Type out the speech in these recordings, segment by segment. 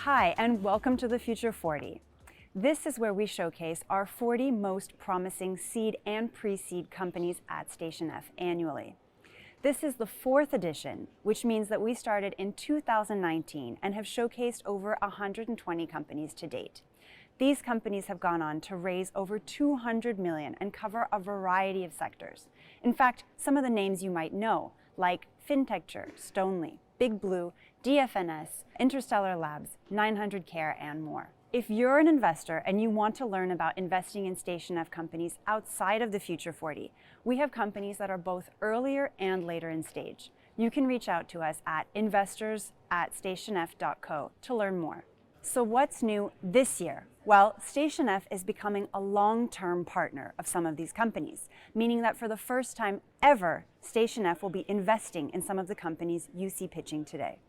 Hi, and welcome to the Future 40. This is where we showcase our 40 most promising seed and pre-seed companies at Station F annually. This is the 4th edition, which means that we started in 2019 and have showcased over 120 companies to date. These companies have gone on to raise over 200 million and cover a variety of sectors. In fact, some of the names you might know, like Fintecture, Stonely, Big Blue, DFNS, Interstellar Labs, 900 Care, and more. If you're an investor and you want to learn about investing in Station F companies outside of the Future 40, we have companies that are both earlier and later in stage. You can reach out to us at investors@stationf.co to learn more. So what's new this year? Well, Station F is becoming a long-term partner of some of these companies, meaning that for the first time ever, Station F will be investing in some of the companies you see pitching today.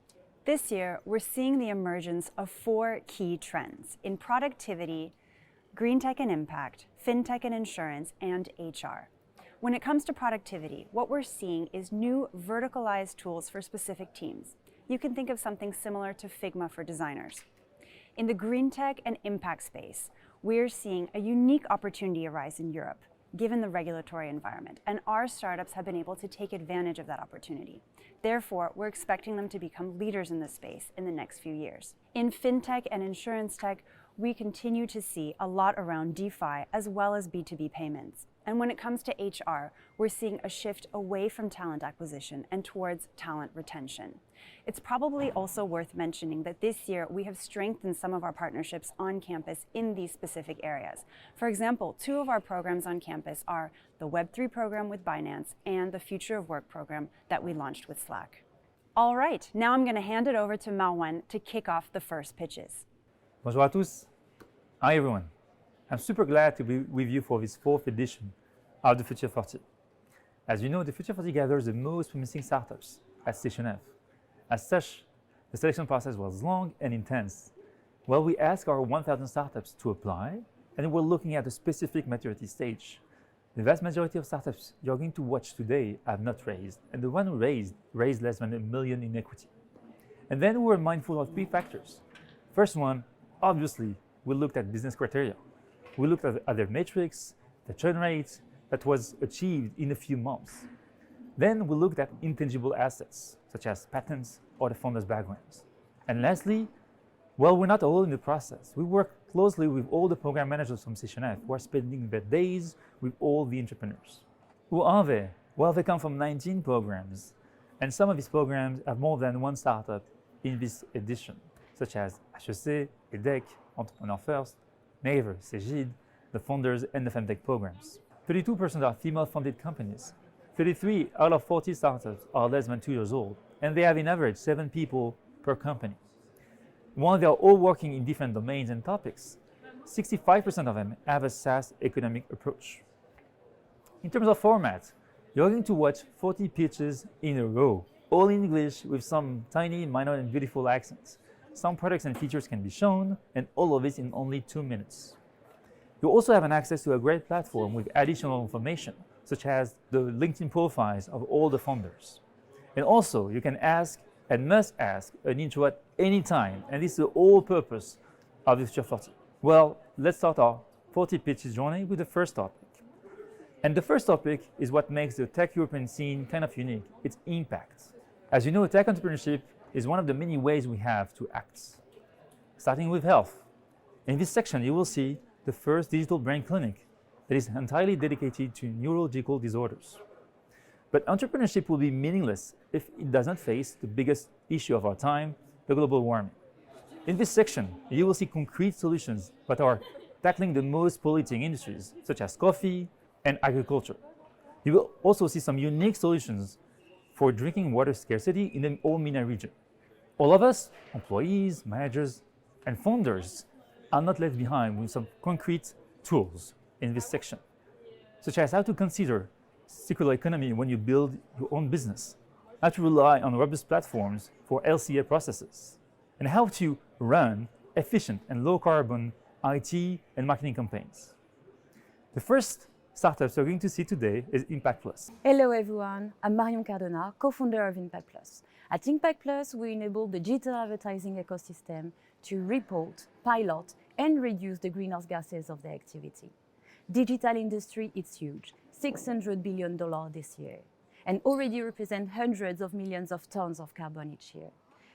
This year, we're seeing the emergence of 4 key trends in productivity, green tech and impact, fintech and insurance, and HR. When it comes to productivity, what we're seeing is new verticalized tools for specific teams. You can think of something similar to Figma for designers. In the green tech and impact space, we're seeing a unique opportunity arise in Europe, given the regulatory environment, and our startups have been able to take advantage of that opportunity. Therefore, we're expecting them to become leaders in this space in the next few years. In fintech and insurance tech, we continue to see a lot around DeFi as well as B2B payments. And when it comes to HR, we're seeing a shift away from talent acquisition and towards talent retention. It's probably also worth mentioning that this year we have strengthened some of our partnerships on campus in these specific areas. For example, 2 of our programs on campus are the Web3 program with Binance and the Future of Work program that we launched with Slack. All right, now I'm going to hand it over to Marwan to kick off the first pitches. Bonjour à tous. Hi everyone. I'm super glad to be with you for this 4th edition of the Future 40. As you know, the Future 40 gathers the most promising startups at Station F. As such, the selection process was long and intense. Well, we asked our 1,000 startups to apply, and we're looking at a specific maturity stage. The vast majority of startups you're going to watch today have not raised, and the one who raised less than $1 million in equity. And then we were mindful of 3 factors. First one, obviously, we looked at business criteria. We looked at their metrics, the churn rate that was achieved in a few months. Then we looked at intangible assets, such as patents or the founders' backgrounds. And lastly, well, we're not alone in the process. We work closely with all the program managers from Station F who are spending their days with all the entrepreneurs. Who are they? Well, they come from 19 programs, and some of these programs have more than 1 startup in this edition, such as HEC, EDEC, Entrepreneur First, Naver, Cegid, the Founders, and the Femtech programs. 32% are female-funded companies. 33 out of 40 startups are less than 2 years old, and they have in average 7 people per company. While they are all working in different domains and topics, 65% of them have a SaaS economic approach. In terms of format, you're going to watch 40 pitches in a row, all in English with some tiny, minor, and beautiful accents. Some products and features can be shown, and all of it in only 2 minutes. You also have an access to a great platform with additional information, such as the LinkedIn profiles of all the founders. And also, you can ask and must ask an intro at any time, and this is the whole purpose of the Future 40. Well, let's start our 40 pitches journey with the first topic. And the first topic is what makes the tech European scene kind of unique, its impact. As you know, tech entrepreneurship is one of the many ways we have to act. Starting with health. In this section, you will see the first digital brain clinic that is entirely dedicated to neurological disorders. But entrepreneurship will be meaningless if it does not face the biggest issue of our time, the global warming. In this section, you will see concrete solutions that are tackling the most polluting industries, such as coffee and agriculture. You will also see some unique solutions for drinking water scarcity in the whole MENA region. All of us, employees, managers, and founders, are not left behind with some concrete tools in this section, such as how to consider circular economy when you build your own business, how to rely on robust platforms for LCA processes, and how to run efficient and low-carbon IT and marketing campaigns. The first startups we're going to see today is Impact Plus. Hello everyone, I'm Marion Cardona, co-founder of Impact Plus. At Impact Plus, we enable the digital advertising ecosystem to report, pilot, and reduce the greenhouse gases of their activity. Digital industry is huge, $600 billion this year, and already represent hundreds of millions of tons of carbon each year.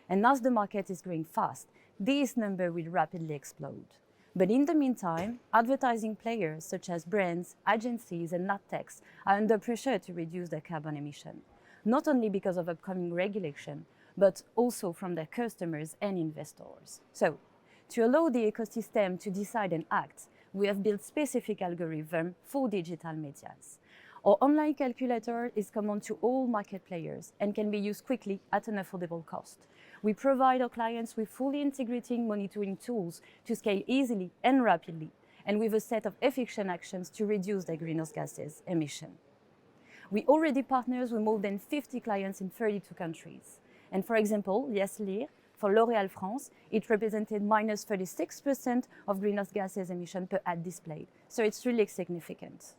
And as the market is growing fast, this number will rapidly explode. But in the meantime, advertising players such as brands, agencies, and ad techs are under pressure to reduce their carbon emission, not only because of upcoming regulation, but also from their customers and investors. So, to allow the ecosystem to decide and act, we have built specific algorithms for digital medias. Our online calculator is common to all market players and can be used quickly at an affordable cost. We provide our clients with fully integrating monitoring tools to scale easily and rapidly, and with a set of efficient actions to reduce their greenhouse gases emission. We already partner with more than 50 clients in 32 countries. And for example, last year, for L'Oréal France, it represented minus 36% of greenhouse gases emission per ad displayed. So it's really significant.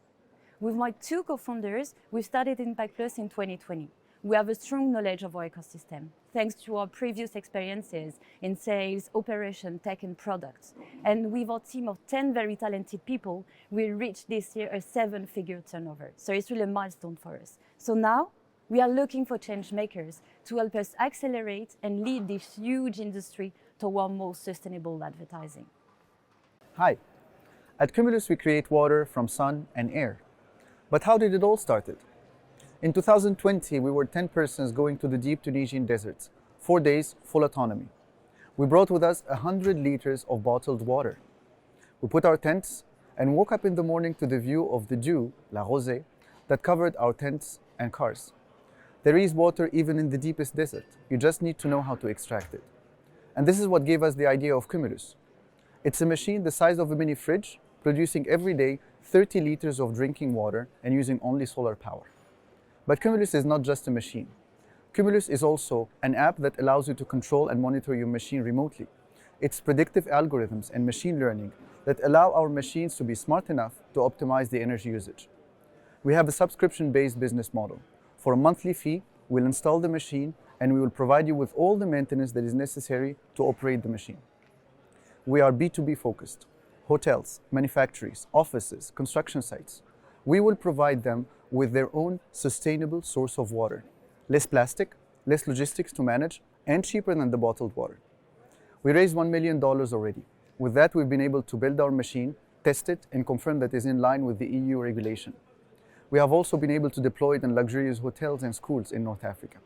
With my two co-founders, we started Impact Plus in 2020. We have a strong knowledge of our ecosystem, thanks to our previous experiences in sales, operation, tech, and products. And with our team of 10 very talented people, we reached this year a 7-figure turnover. So it's really a milestone for us. So now, we are looking for change makers to help us accelerate and lead this huge industry toward more sustainable advertising. Hi. At Cumulus, we create water from sun and air. But how did it all start? In 2020, we were 10 persons going to the deep Tunisian deserts, 4 days, full autonomy. We brought with us 100 liters of bottled water. We put our tents and woke up in the morning to the view of the dew, la rosée, that covered our tents and cars. There is water even in the deepest desert. You just need to know how to extract it. And this is what gave us the idea of Cumulus. It's a machine the size of a mini fridge, producing every day 30 liters of drinking water and using only solar power. But Cumulus is not just a machine. Cumulus is also an app that allows you to control and monitor your machine remotely. It's predictive algorithms and machine learning that allow our machines to be smart enough to optimize the energy usage. We have a subscription-based business model. For a monthly fee, we'll install the machine and we will provide you with all the maintenance that is necessary to operate the machine. We are B2B focused. Hotels, manufacturers, offices, construction sites. We will provide them with their own sustainable source of water. Less plastic, less logistics to manage, and cheaper than the bottled water. We raised $1 million already. With that, we've been able to build our machine, test it, and confirm that it is in line with the EU regulation. We have also been able to deploy it in luxurious hotels and schools in North Africa.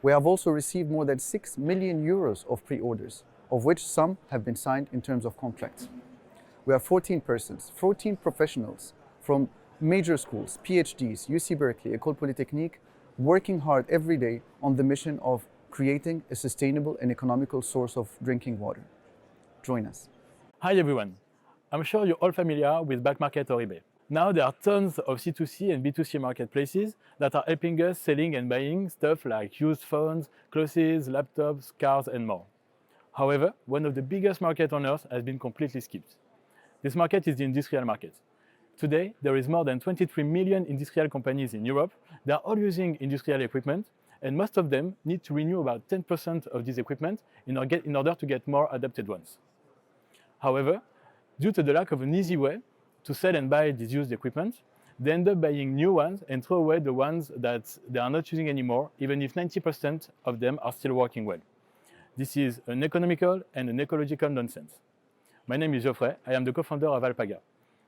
We have also received more than 6 million euros of pre-orders, of which some have been signed in terms of contracts. We have 14 persons, 14 professionals from major schools, PhDs, UC Berkeley, École Polytechnique, working hard every day on the mission of creating a sustainable and economical source of drinking water. Join us. Hi everyone. I'm sure you're all familiar with Back Market or eBay. Now there are tons of C2C and B2C marketplaces that are helping us selling and buying stuff like used phones, clothes, laptops, cars, and more. However, one of the biggest markets on earth has been completely skipped. This market is the industrial market. Today, there is more than 23 million industrial companies in Europe. They are all using industrial equipment, and most of them need to renew about 10% of this equipment in order to get more adapted ones. However, due to the lack of an easy way to sell and buy this used equipment, they end up buying new ones and throw away the ones that they are not using anymore, even if 90% of them are still working well. This is an economical and an ecological nonsense. My name is Geoffrey. I am the co-founder of Alpaga.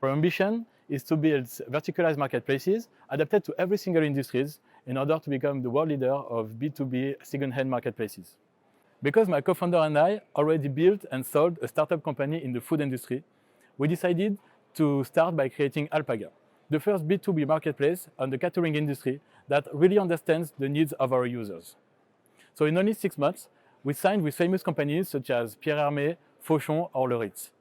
Our ambition is to build verticalized marketplaces adapted to every single industry in order to become the world leader of B2B second-hand marketplaces. Because my co-founder and I already built and sold a startup company in the food industry, we decided to start by creating Alpaga, the first B2B marketplace on the catering industry that really understands the needs of our users. So in only 6 months, we signed with famous companies such as Pierre Hermé, Fauchon, or Le Ritz.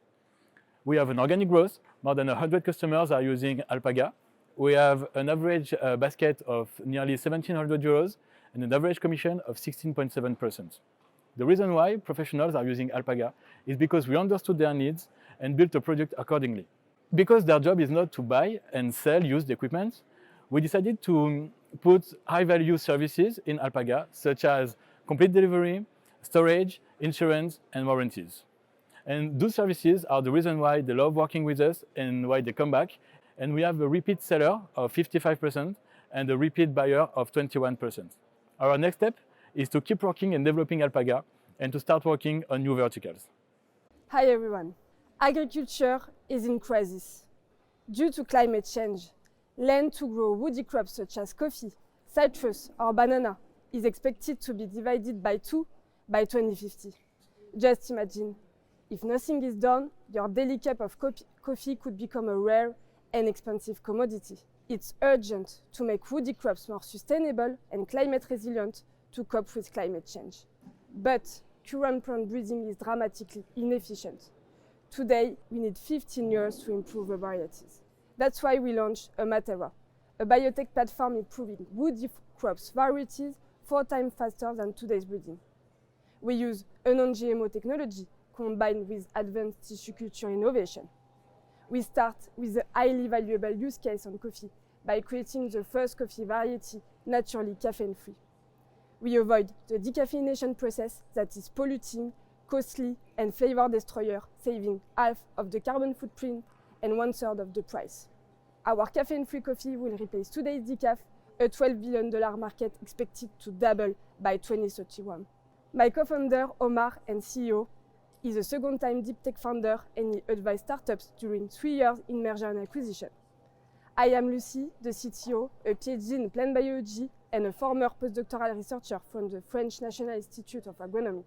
We have an organic growth. More than 100 customers are using Alpaga. We have an average basket of nearly 1,700 euros and an average commission of 16.7%. The reason why professionals are using Alpaga is because we understood their needs and built a product accordingly. Because their job is not to buy and sell used equipment, we decided to put high-value services in Alpaga, such as complete delivery, storage, insurance, and warranties. And those services are the reason why they love working with us and why they come back. And we have a repeat seller of 55% and a repeat buyer of 21%. Our next step is to keep working and developing Alpaga and to start working on new verticals. Hi everyone. Agriculture is in crisis. Due to climate change, land to grow woody crops such as coffee, citrus or banana is expected to be divided by 2 by 2050. Just imagine, if nothing is done, your daily cup of coffee could become a rare and expensive commodity. It's urgent to make woody crops more sustainable and climate resilient to cope with climate change. But current plant breeding is dramatically inefficient. Today, we need 15 years to improve the varieties. That's why we launched Amatera, a biotech platform improving woody crops varieties 4 times faster than today's breeding. We use a non-GMO technology combined with advanced tissue culture innovation. We start with a highly valuable use case on coffee by creating the first coffee variety naturally caffeine-free. We avoid the decaffeination process that is polluting, costly, and flavor destroyer, saving half of the carbon footprint and 1/3 of the price. Our caffeine-free coffee will replace today's decaf, a $12 billion market expected to double by 2031. My co-founder, Omar, and CEO, is a second-time deep tech founder and he advised startups during 3 years in merger and acquisition. I am Lucie, the CTO, a PhD in plant biology and a former postdoctoral researcher from the French National Institute of Agronomy.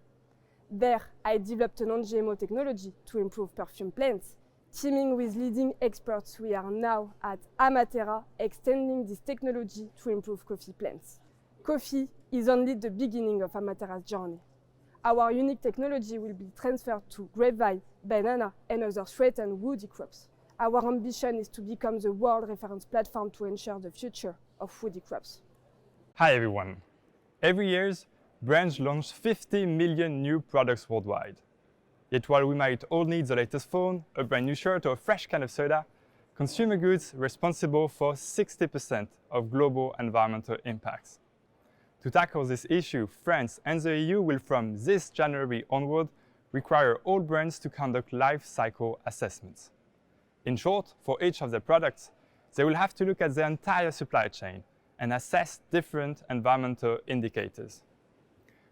There, I developed a non-GMO technology to improve perfume plants. Teaming with leading experts, we are now at Amatera, extending this technology to improve coffee plants. Coffee is only the beginning of Amatera's journey. Our unique technology will be transferred to grapevine, banana, and other threatened woody crops. Our ambition is to become the world reference platform to ensure the future of woody crops. Hi everyone. Every year, brands launch 50 million new products worldwide. Yet while we might all need the latest phone, a brand new shirt or a fresh can of soda, consumer goods are responsible for 60% of global environmental impacts. To tackle this issue, France and the EU will from this January onward require all brands to conduct life cycle assessments. In short, for each of their products, they will have to look at the entire supply chain and assess different environmental indicators.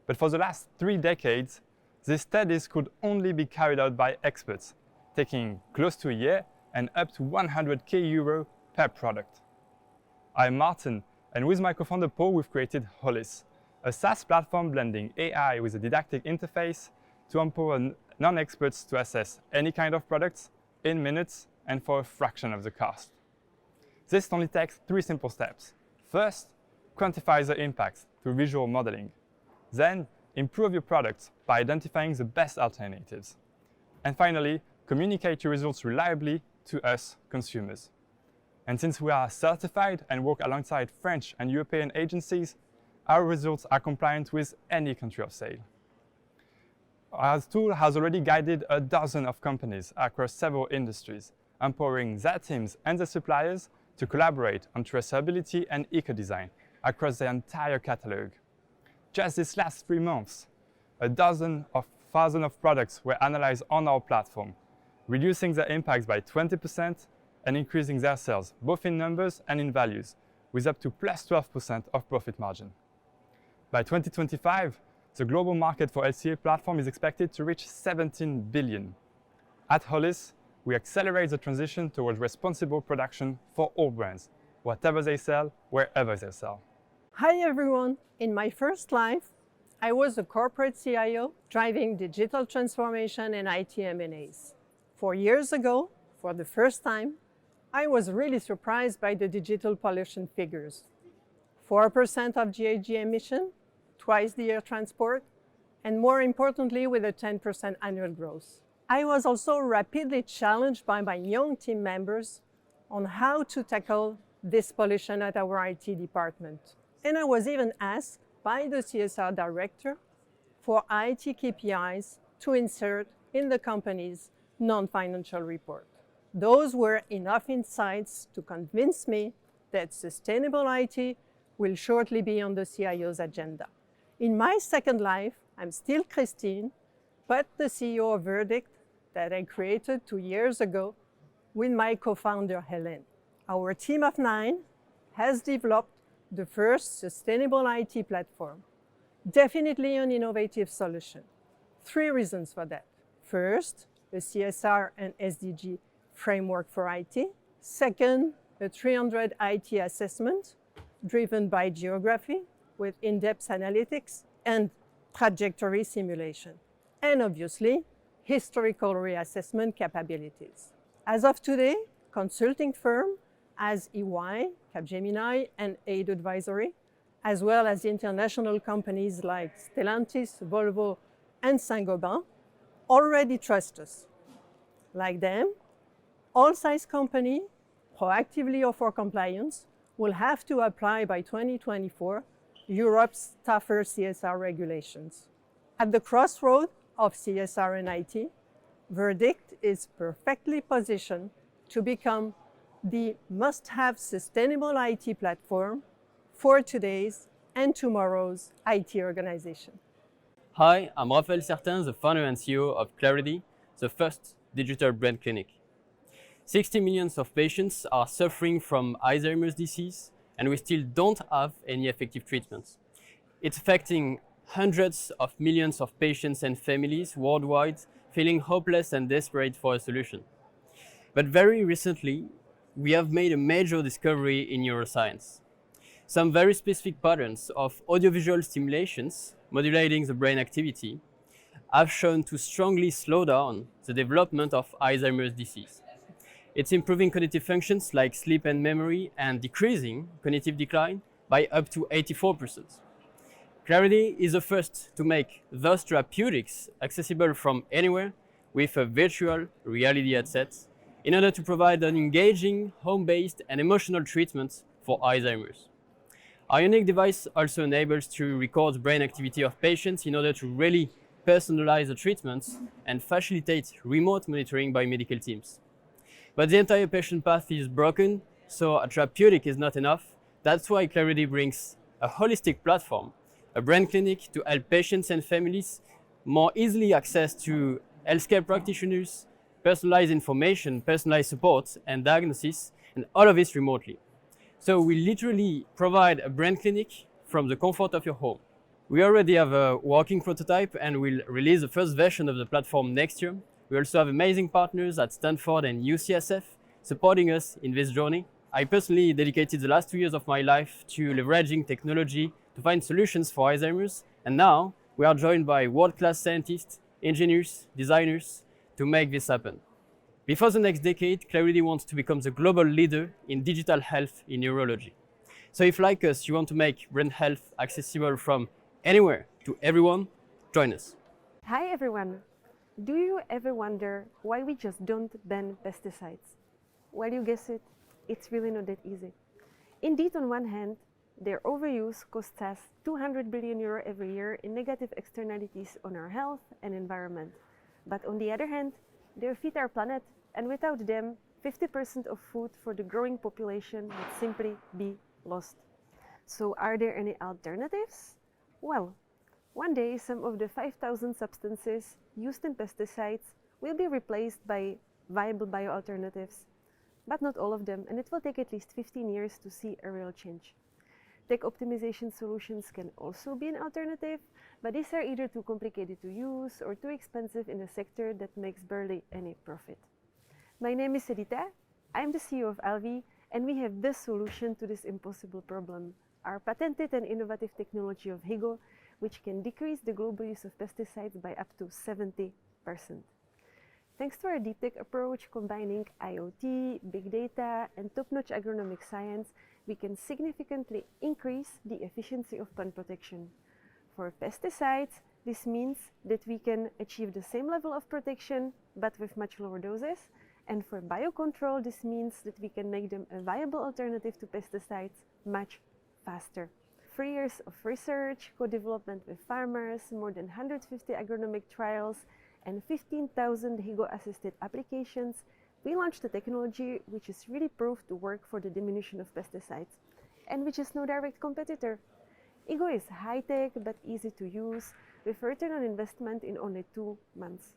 But for the last 3 decades, these studies could only be carried out by experts, taking close to a year and up to 100k euro per product. I'm Martin, and with my co-founder Paul, we've created Hollis, a SaaS platform blending AI with a didactic interface to empower non-experts to assess any kind of products in minutes and for a fraction of the cost. This only takes 3 simple steps. First, quantify the impacts through visual modeling. Then, improve your products by identifying the best alternatives. And finally, communicate your results reliably to us consumers. And since we are certified and work alongside French and European agencies, our results are compliant with any country of sale. Our tool has already guided a dozen of companies across several industries, empowering their teams and their suppliers to collaborate on traceability and eco-design across the entire catalog. Just this last 3 months, a dozen of thousands of products were analyzed on our platform, reducing their impacts by 20% and increasing their sales, both in numbers and in values, with up to plus 12% of profit margin. By 2025, the global market for LCA platform is expected to reach 17 billion. At Hollis, we accelerate the transition towards responsible production for all brands, whatever they sell, wherever they sell. Hi everyone! In my first life, I was a corporate CIO driving digital transformation and IT M&As. 4 years ago, for the first time, I was really surprised by the digital pollution figures. 4% of GHG emission, twice the air transport, and more importantly with a 10% annual growth. I was also rapidly challenged by my young team members on how to tackle this pollution at our IT department. And I was even asked by the CSR director for IT KPIs to insert in the company's non-financial report. Those were enough insights to convince me that sustainable IT will shortly be on the CIO's agenda. In my second life, I'm still Christine, but the CEO of Verdict that I created 2 years ago with my co-founder, Hélène. Our team of 9 has developed the first sustainable IT platform. Definitely an innovative solution. 3 reasons for that. First, a CSR and SDG framework for IT. Second, a 300 IT assessment driven by geography with in-depth analytics and trajectory simulation. And obviously, historical reassessment capabilities. As of today, consulting firm as EY, Capgemini, and Aid Advisory, as well as international companies like Stellantis, Volvo, and Saint-Gobain, already trust us. Like them, all size company, proactively or for compliance, will have to apply by 2024 Europe's tougher CSR regulations. At the crossroad of CSR and IT, Verdict is perfectly positioned to become the must-have sustainable IT platform for today's and tomorrow's IT organization. Hi, I'm Raphaël Certain, the founder and CEO of Clarity, the first digital brand clinic. 60 million of patients are suffering from Alzheimer's disease, and we still don't have any effective treatments. It's affecting hundreds of millions of patients and families worldwide, feeling hopeless and desperate for a solution. But very recently, we have made a major discovery in neuroscience. Some very specific patterns of audiovisual stimulations modulating the brain activity have shown to strongly slow down the development of Alzheimer's disease. It's improving cognitive functions like sleep and memory and decreasing cognitive decline by up to 84%. Clarity is the first to make those therapeutics accessible from anywhere with a virtual reality headset in order to provide an engaging, home-based and emotional treatment for Alzheimer's. Our unique device also enables to record brain activity of patients in order to really personalize the treatments and facilitate remote monitoring by medical teams. But the entire patient path is broken, so a therapeutic is not enough. That's why Clarity brings a holistic platform, a brain clinic to help patients and families more easily access to healthcare practitioners, personalized information, personalized support and diagnosis, and all of this remotely. So we literally provide a brain clinic from the comfort of your home. We already have a working prototype and will release the first version of the platform next year. We also have amazing partners at Stanford and UCSF supporting us in this journey. I personally dedicated the last 2 years of my life to leveraging technology to find solutions for Alzheimer's, and now we are joined by world-class scientists, engineers, designers to make this happen. Before the next decade, Clarity wants to become the global leader in digital health in neurology. So if, like us, you want to make brain health accessible from anywhere to everyone, join us. Hi everyone! Do you ever wonder why we just don't ban pesticides? Well, you guess it, it's really not that easy. Indeed, on one hand, their overuse costs us €200 billion every year in negative externalities on our health and environment. But on the other hand, they feed our planet, and without them, 50% of food for the growing population would simply be lost. So are there any alternatives? Well, one day some of the 5,000 substances used in pesticides will be replaced by viable bioalternatives, but not all of them, and it will take at least 15 years to see a real change. Tech optimization solutions can also be an alternative, but these are either too complicated to use or too expensive in a sector that makes barely any profit. My name is Edita, I'm the CEO of Alvi, and we have this solution to this impossible problem, our patented and innovative technology of HIGO, which can decrease the global use of pesticides by up to 70%. Thanks to our deep tech approach combining IoT, big data, and top-notch agronomic science, we can significantly increase the efficiency of plant protection. For pesticides, this means that we can achieve the same level of protection, but with much lower doses. And for biocontrol, this means that we can make them a viable alternative to pesticides much faster. 3 years of research, co-development with farmers, more than 150 agronomic trials, and 15,000 HIGO-assisted applications we launched a technology which is really proved to work for the diminution of pesticides and which is no direct competitor. Ego is high-tech but easy to use with return on investment in only 2 months.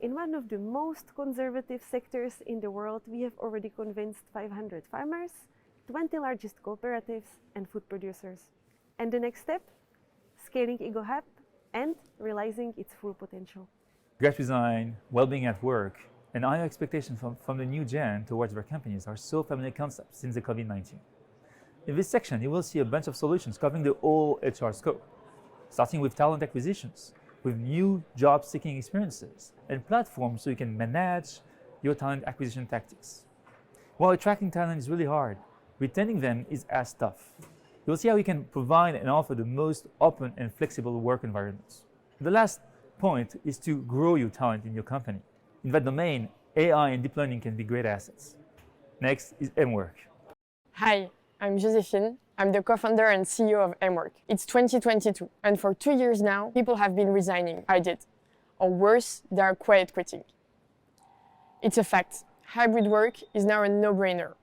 In one of the most conservative sectors in the world, we have already convinced 500 farmers, 20 largest cooperatives and food producers. And the next step? Scaling Ego Hub and realizing its full potential. Great design, well-being at work, and higher expectations from the new gen towards their companies are so familiar concepts since the COVID-19. In this section, you will see a bunch of solutions covering the whole HR scope, starting with talent acquisitions, with new job-seeking experiences, and platforms so you can manage your talent acquisition tactics. While attracting talent is really hard, retaining them is as tough. You'll see how you can provide and offer the most open and flexible work environments. The last point is to grow your talent in your company. In that domain, AI and deep learning can be great assets. Next is mWork. Hi, I'm Joséphine. I'm the co-founder and CEO of mWork. It's 2022, and for 2 years now, people have been resigning. I did. Or worse, they are quiet quitting. It's a fact. Hybrid work is now a no-brainer.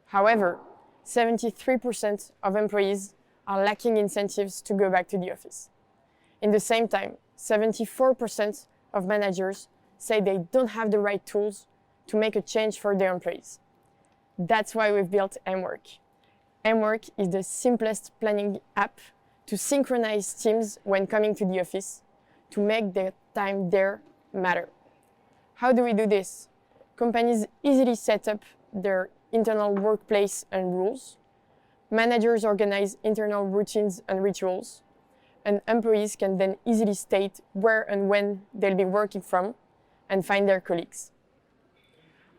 However, 73% of employees are lacking incentives to go back to the office. In the same time, 74% of managers say they don't have the right tools to make a change for their employees. That's why we've built mWork. mWork is the simplest planning app to synchronize teams when coming to the office, to make their time there matter. How do we do this? Companies easily set up their internal workplace and rules. Managers organize internal routines and rituals. And employees can then easily state where and when they'll be working from and find their colleagues.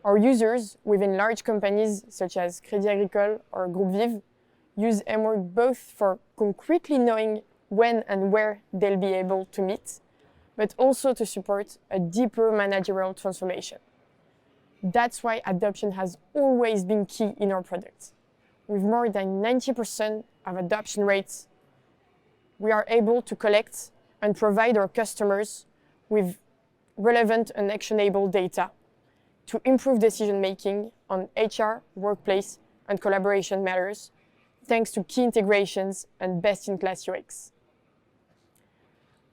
Our users within large companies such as Crédit Agricole or Groupe Vive use mWork both for concretely knowing when and where they'll be able to meet, but also to support a deeper managerial transformation. That's why adoption has always been key in our products. With more than 90% of adoption rates, we are able to collect and provide our customers with relevant and actionable data to improve decision-making on HR, workplace, and collaboration matters, thanks to key integrations and best-in-class UX.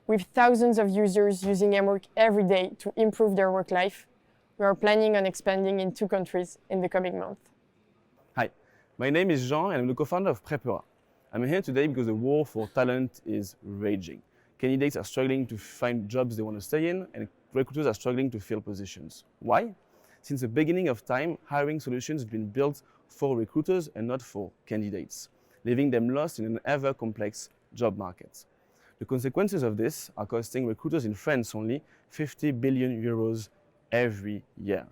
With thousands of users using mWork every day to improve their work life, we are planning on expanding in 2 countries in the coming month. Hi, my name is Jean and I'm the co-founder of Prepera. I'm here today because the war for talent is raging. Candidates are struggling to find jobs they want to stay in, and recruiters are struggling to fill positions. Why? Since the beginning of time, hiring solutions have been built for recruiters and not for candidates, leaving them lost in an ever-complex job market. The consequences of this are costing recruiters in France only 50 billion euros every year.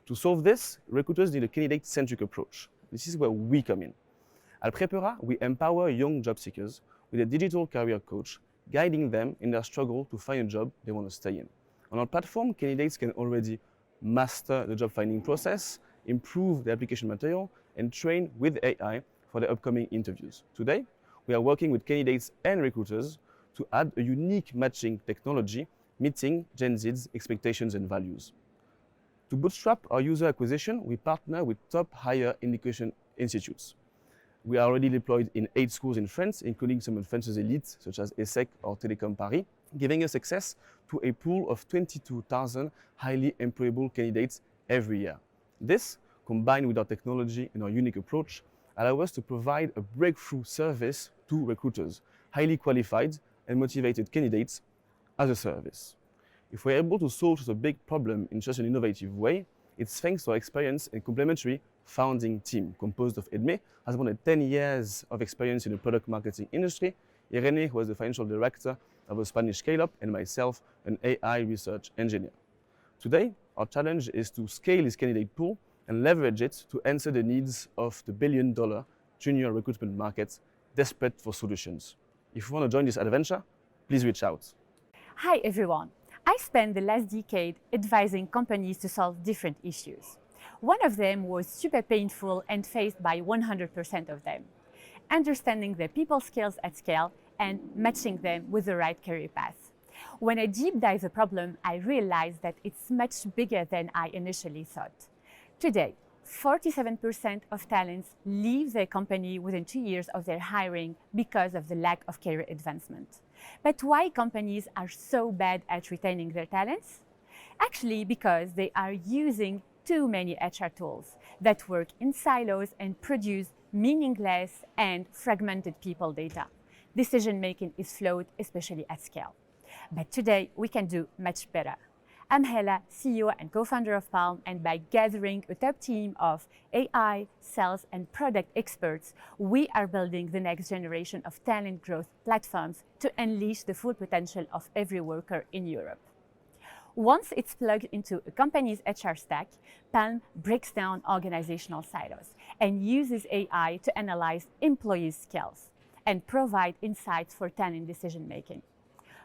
To solve this, recruiters need a candidate-centric approach. This is where we come in. At Prepera, we empower young job seekers with a digital career coach, guiding them in their struggle to find a job they want to stay in. On our platform, candidates can already master the job finding process, improve the application material, and train with AI for the upcoming interviews. Today, we are working with candidates and recruiters to add a unique matching technology meeting Gen Z's expectations and values. To bootstrap our user acquisition, we partner with top higher education institutes. We are already deployed in 8 schools in France, including some of France's elites, such as ESSEC or Télécom Paris, giving us access to a pool of 22,000 highly employable candidates every year. This, combined with our technology and our unique approach, allows us to provide a breakthrough service to recruiters, highly qualified and motivated candidates as a service. If we're able to solve such a big problem in such an innovative way, it's thanks to our experienced and complementary founding team composed of Edmé, has more than 10 years of experience in the product marketing industry, Irene, who was the financial director of a Spanish scale-up, and myself, an AI research engineer. Today, our challenge is to scale this candidate pool and leverage it to answer the needs of the billion-dollar junior recruitment market desperate for solutions. If you want to join this adventure, please reach out. Hi everyone. I spent the last decade advising companies to solve different issues. One of them was super painful and faced by 100% of them: understanding their people skills at scale and matching them with the right career path. When I deep dive the problem, I realized that it's much bigger than I initially thought. Today, 47% of talents leave their company within 2 years of their hiring because of the lack of career advancement. But why companies are so bad at retaining their talents? Actually, because they are using too many HR tools that work in silos and produce meaningless and fragmented people data. Decision-making is flawed, especially at scale. But today, we can do much better. I'm Hela, CEO and co-founder of Palm, and by gathering a top team of AI, sales, and product experts, we are building the next generation of talent growth platforms to unleash the full potential of every worker in Europe. Once it's plugged into a company's HR stack, Palm breaks down organizational silos and uses AI to analyze employees' skills and provide insights for talent decision-making.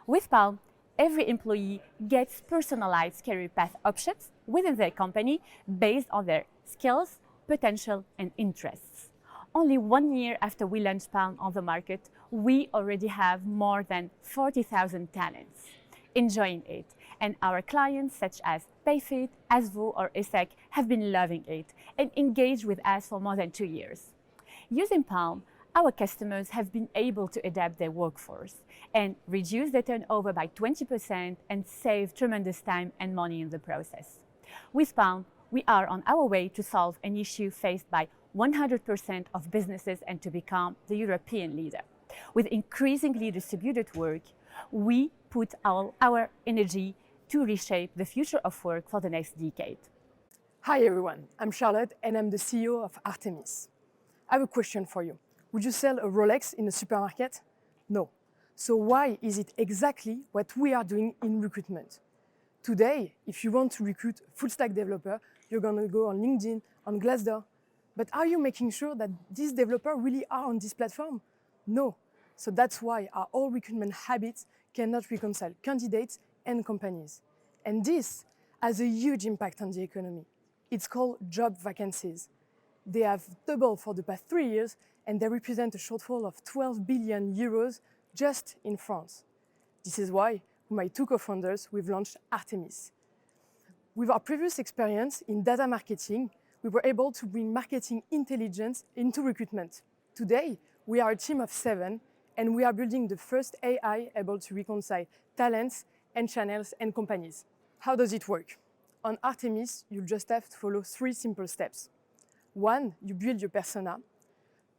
With Palm, every employee gets personalized career path options within their company based on their skills, potential, and interests. Only 1 year after we launched Palm on the market, we already have more than 40,000 talents enjoying it, and our clients such as Payfit, Asvo, or ESSEC have been loving it and engaged with us for more than 2 years. Using Palm, our customers have been able to adapt their workforce and reduce their turnover by 20% and save tremendous time and money in the process. With Palm, we are on our way to solve an issue faced by 100% of businesses and to become the European leader. With increasingly distributed work, we put all our energy to reshape the future of work for the next decade. Hi everyone, I'm Charlotte and I'm the CEO of Artemis. I have a question for you. Would you sell a Rolex in a supermarket? No. So why is it exactly what we are doing in recruitment? Today, if you want to recruit a full-stack developer, you're going to go on LinkedIn, on Glassdoor. But are you making sure that these developers really are on this platform? No. So that's why our old recruitment habits cannot reconcile candidates and companies. And this has a huge impact on the economy. It's called job vacancies. They have doubled for the past 3 years and they represent a shortfall of 12 billion euros just in France. This is why, with my two co-founders, we've launched Artemis. With our previous experience in data marketing, we were able to bring marketing intelligence into recruitment. Today, we are a team of 7 and we are building the first AI able to reconcile talents and channels and companies. How does it work? On Artemis, you just have to follow 3 simple steps. 1, you build your persona.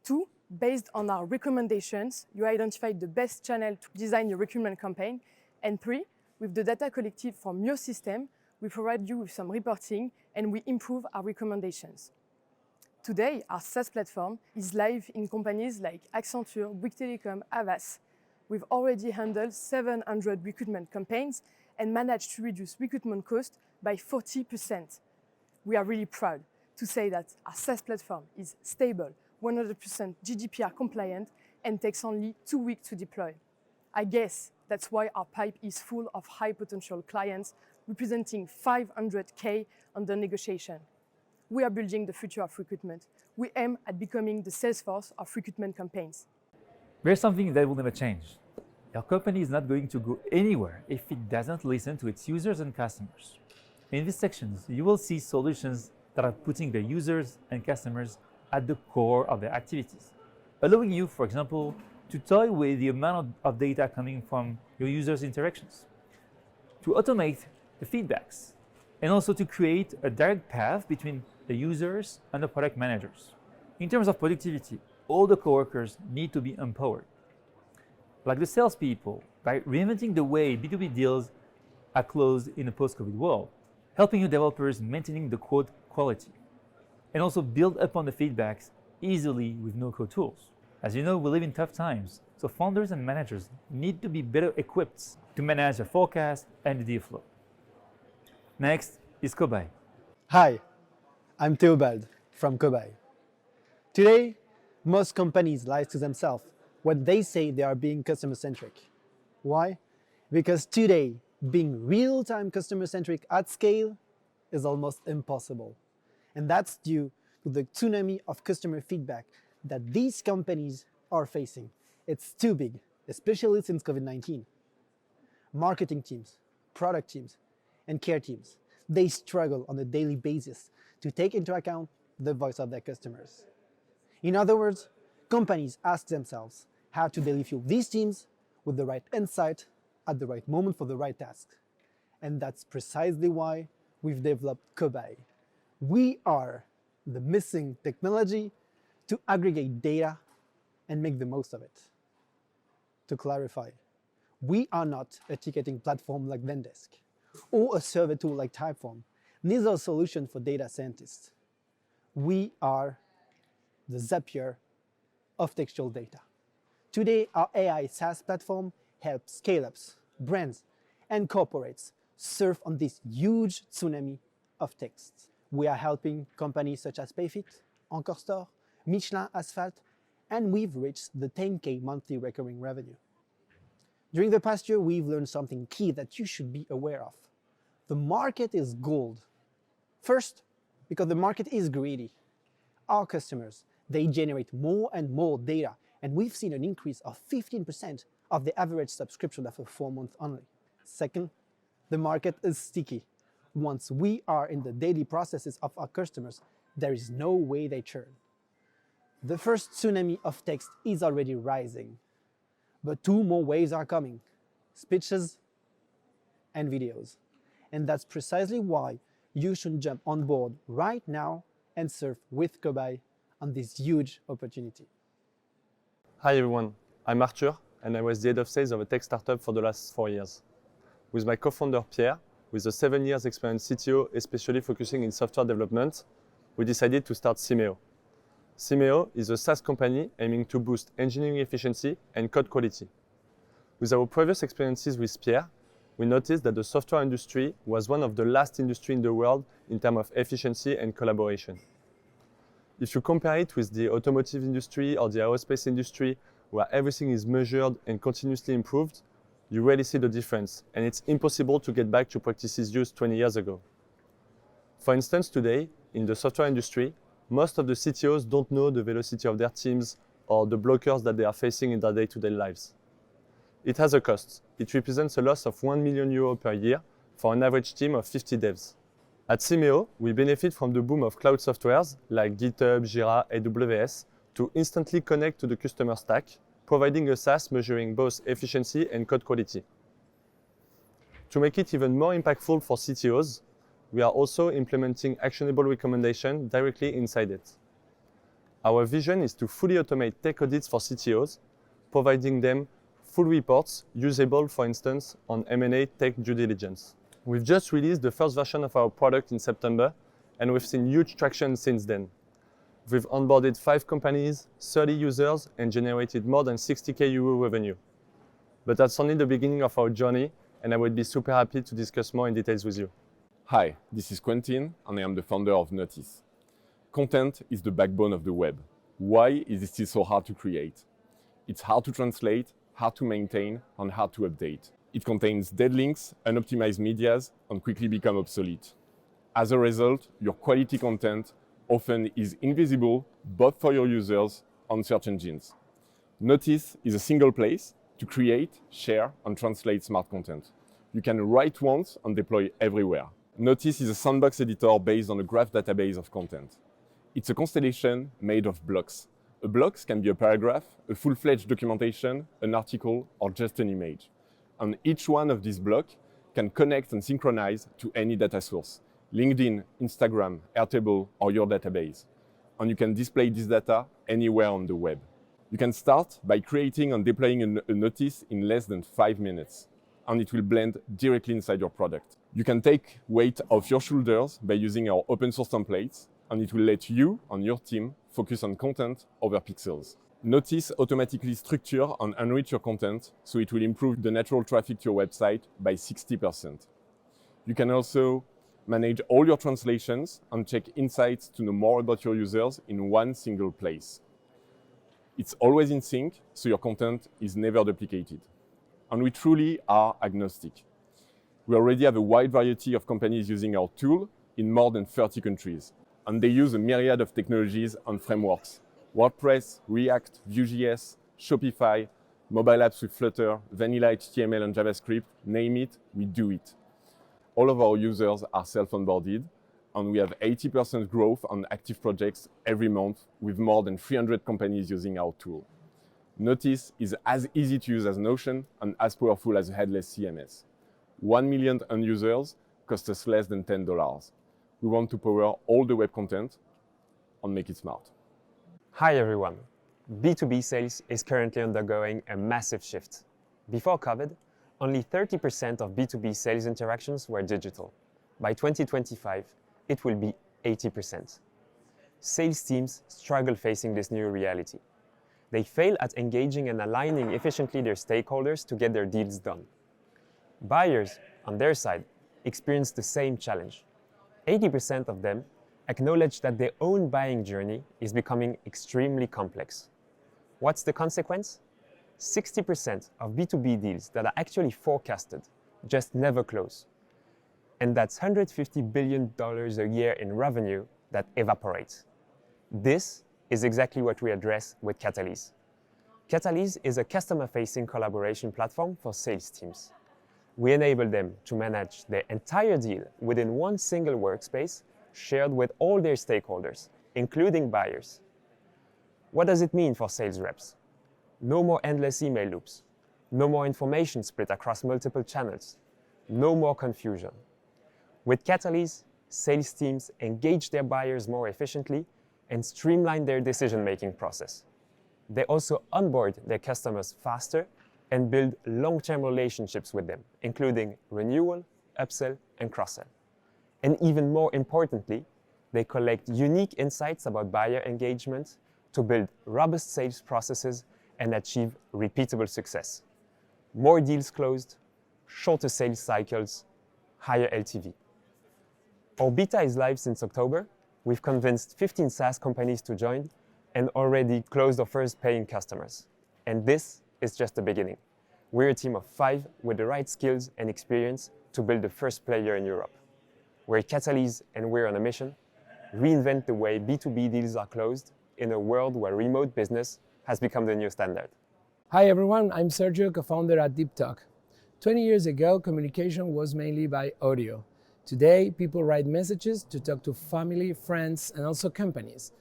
2, based on our recommendations, you identify the best channel to design your recruitment campaign. And 3, with the data collected from your system, we provide you with some reporting and we improve our recommendations. Today, our SaaS platform is live in companies like Accenture, Bouygues Telecom, Havas. We've already handled 700 recruitment campaigns and managed to reduce recruitment costs by 40%. We are really proud to say that our SaaS platform is stable, 100% GDPR compliant, and takes only 2 weeks to deploy. I guess that's why our pipe is full of high potential clients representing 500K under negotiation. We are building the future of recruitment. We aim at becoming the Salesforce of recruitment campaigns. There's something that will never change. Your company is not going to go anywhere if it doesn't listen to its users and customers. In these sections, you will see solutions that are putting their users and customers at the core of their activities, allowing you, for example, to toy with the amount of data coming from your users' interactions, to automate the feedbacks, and also to create a direct path between the users and the product managers. In terms of productivity, all the coworkers need to be empowered. Like the salespeople, by reinventing the way B2B deals are closed in a post-COVID world, helping you developers maintaining the code quality, and also build upon the feedbacks easily with no-code tools. As you know, we live in tough times, so founders and managers need to be better equipped to manage their forecast and the deal flow. Next is Cobaye. Hi, I'm Theobald from Cobaye. Today, most companies lie to themselves when they say they are being customer-centric. Why? Because today, being real-time customer-centric at scale is almost impossible. And that's due to the tsunami of customer feedback that these companies are facing. It's too big, especially since COVID-19. Marketing teams, product teams, and care teams, they struggle on a daily basis to take into account the voice of their customers. In other words, companies ask themselves how do they fuel these teams with the right insight at the right moment for the right task. And that's precisely why we've developed Cobaye. We are the missing technology to aggregate data and make the most of it. To clarify, we are not a ticketing platform like Vendesk or a survey tool like Typeform, neither a solution for data scientists. We are the Zapier of textual data. Today, our AI SaaS platform helps scale-ups, brands, and corporates surf on this huge tsunami of text. We are helping companies such as Payfit, Encore Store, Michelin Asphalt, and we've reached the 10K monthly recurring revenue. During the past year, we've learned something key that you should be aware of. The market is gold. First, because the market is greedy. Our customers, they generate more and more data, and we've seen an increase of 15% of the average subscription after 4 months only. Second, the market is sticky. Once we are in the daily processes of our customers, there is no way they churn. The first tsunami of text is already rising, but 2 more waves are coming: speeches and videos. And that's precisely why you should jump on board right now and surf with Cobaye on this huge opportunity. Hi everyone, I'm Arthur and I was the head of sales of a tech startup for the last 4 years. With my co-founder Pierre, with a 7 years experienced CTO especially focusing in software development, we decided to start Cymeo. Cymeo is a SaaS company aiming to boost engineering efficiency and code quality. With our previous experiences with Pierre, we noticed that the software industry was one of the last industries in the world in terms of efficiency and collaboration. If you compare it with the automotive industry or the aerospace industry, where everything is measured and continuously improved, you really see the difference, and it's impossible to get back to practices used 20 years ago. For instance, today, in the software industry, most of the CTOs don't know the velocity of their teams or the blockers that they are facing in their day-to-day lives. It has a cost. It represents a loss of €1 million per year for an average team of 50 devs. At Cymeo, we benefit from the boom of cloud softwares like GitHub, Jira, AWS to instantly connect to the customer stack, providing a SaaS measuring both efficiency and code quality. To make it even more impactful for CTOs, we are also implementing actionable recommendations directly inside it. Our vision is to fully automate tech audits for CTOs, providing them full reports usable, for instance, on M&A tech due diligence. We've just released the first version of our product in September, and we've seen huge traction since then. We've onboarded 5 companies, 30 users, and generated more than 60K euro revenue. But that's only the beginning of our journey, and I would be super happy to discuss more in details with you. Hi, this is Quentin, and I am the founder of Notice. Content is the backbone of the web. Why is it still so hard to create? It's hard to translate, hard to maintain, and hard to update. It contains dead links, unoptimized medias, and quickly become obsolete. As a result, your quality content often is invisible both for your users and search engines. Notice is a single place to create, share, and translate smart content. You can write once and deploy everywhere. Notice is a sandbox editor based on a graph database of content. It's a constellation made of blocks. A block can be a paragraph, a full-fledged documentation, an article, or just an image. And each one of these blocks can connect and synchronize to any data source: LinkedIn, Instagram, Airtable, or your database. And you can display this data anywhere on the web. You can start by creating and deploying a notice in less than 5 minutes, and it will blend directly inside your product. You can take weight off your shoulders by using our open source templates, and it will let you and your team focus on content over pixels. Notice automatically structure and enrich your content, so it will improve the natural traffic to your website by 60%. You can also manage all your translations and check insights to know more about your users in one single place. It's always in sync, so your content is never duplicated. And we truly are agnostic. We already have a wide variety of companies using our tool in more than 30 countries. And they use a myriad of technologies and frameworks: WordPress, React, Vue.js, Shopify, mobile apps with Flutter, vanilla HTML and JavaScript, name it, we do it. All of our users are self-onboarded, and we have 80% growth on active projects every month with more than 300 companies using our tool. Notice is as easy to use as Notion and as powerful as a headless CMS. 1 million end users cost us less than $10. We want to power all the web content and make it smart. Hi everyone. B2B sales is currently undergoing a massive shift. Before COVID, only 30% of B2B sales interactions were digital. By 2025, it will be 80%. Sales teams struggle facing this new reality. They fail at engaging and aligning efficiently their stakeholders to get their deals done. Buyers, on their side, experience the same challenge. 80% of them acknowledge that their own buying journey is becoming extremely complex. What's the consequence? 60% of B2B deals that are actually forecasted just never close. And that's $150 billion a year in revenue that evaporates. This is exactly what we address with Catalyse. Catalyse is a customer-facing collaboration platform for sales teams. We enable them to manage their entire deal within one single workspace shared with all their stakeholders, including buyers. What does it mean for sales reps? No more endless email loops, no more information split across multiple channels, no more confusion. With Catalyse, sales teams engage their buyers more efficiently and streamline their decision-making process. They also onboard their customers faster and build long-term relationships with them, including renewal, upsell, and cross-sell. And even more importantly, they collect unique insights about buyer engagement to build robust sales processes and achieve repeatable success. More deals closed, shorter sales cycles, higher LTV. Our beta is live since October. We've convinced 15 SaaS companies to join and already closed our first paying customers. And this is just the beginning. We're a team of 5 with the right skills and experience to build the first player in Europe. We're Catalyse and we're on a mission: reinvent the way B2B deals are closed in a world where remote business has become the new standard. Hi everyone, I'm Sergio, co-founder at DeepTalk. 20 years ago, communication was mainly by audio. Today, people write messages to talk to family, friends, and also companies.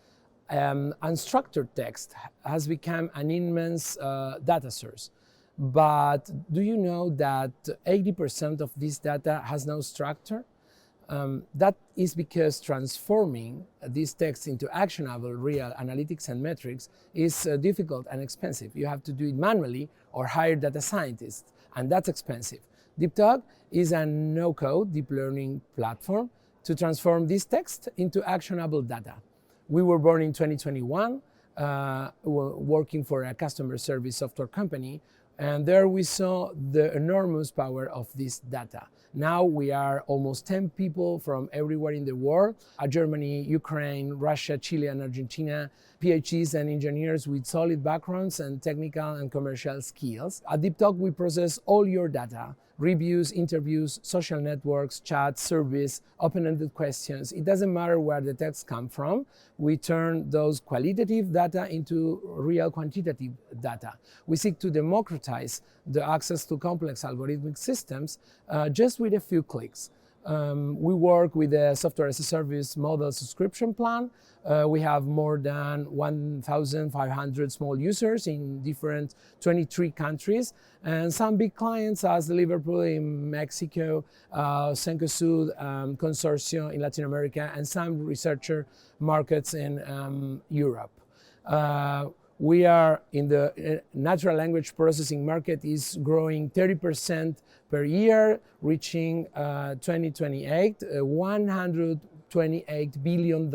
Unstructured text has become an immense data source. But do you know that 80% of this data has no structure? That is because transforming this text into actionable, real analytics and metrics is difficult and expensive. You have to do it manually or hire data scientists, and that's expensive. DeepTalk is a no-code deep learning platform to transform this text into actionable data. We were born in 2021, working for a customer service software company, and there we saw the enormous power of this data. Now we are almost 10 people from everywhere in the world, Germany, Ukraine, Russia, Chile, and Argentina, PhDs and engineers with solid backgrounds and technical and commercial skills. At DeepTalk, we process all your data: reviews, interviews, social networks, chats, surveys, open-ended questions. It doesn't matter where the texts come from. We turn those qualitative data into real quantitative data. We seek to democratize the access to complex algorithmic systems just with a few clicks. We work with a software as a service model subscription plan. We have more than 1,500 small users in different 23 countries, and some big clients as Liverpool in Mexico, Cencosud Consortium in Latin America, and some researcher markets in Europe. We are in the natural language processing market is growing 30% per year, reaching 2028, $128 billion.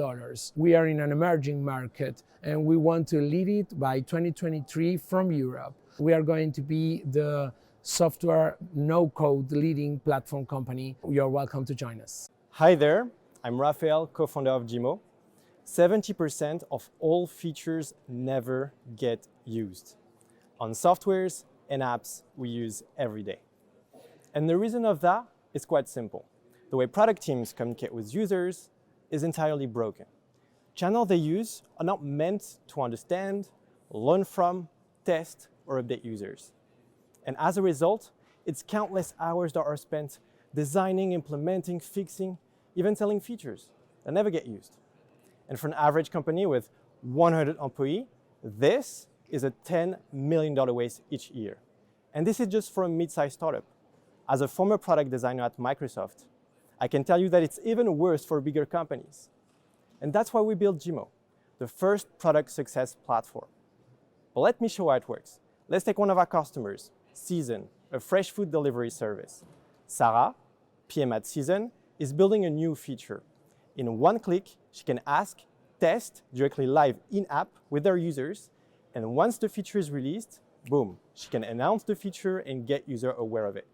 We are in an emerging market and we want to lead it by 2023 from Europe. We are going to be the software no-code leading platform company. You're welcome to join us. Hi there, I'm Raphael, co-founder of Gimo. 70% of all features never get used on softwares and apps we use every day. And the reason of that is quite simple. The way product teams communicate with users is entirely broken. Channels they use are not meant to understand, learn from, test, or update users. And as a result, it's countless hours that are spent designing, implementing, fixing, even selling features. that never get used. And for an average company with 100 employees, this is a $10 million waste each year. And this is just for a mid-sized startup. As a former product designer at Microsoft, I can tell you that it's even worse for bigger companies. And that's why we built Gimo, the first product success platform. But let me show how it works. Let's take one of our customers, Season, a fresh food delivery service. Sarah, PM at Season, is building a new feature. In one click, she can ask, test directly live in-app with their users, and once the feature is released, boom, she can announce the feature and get users aware of it.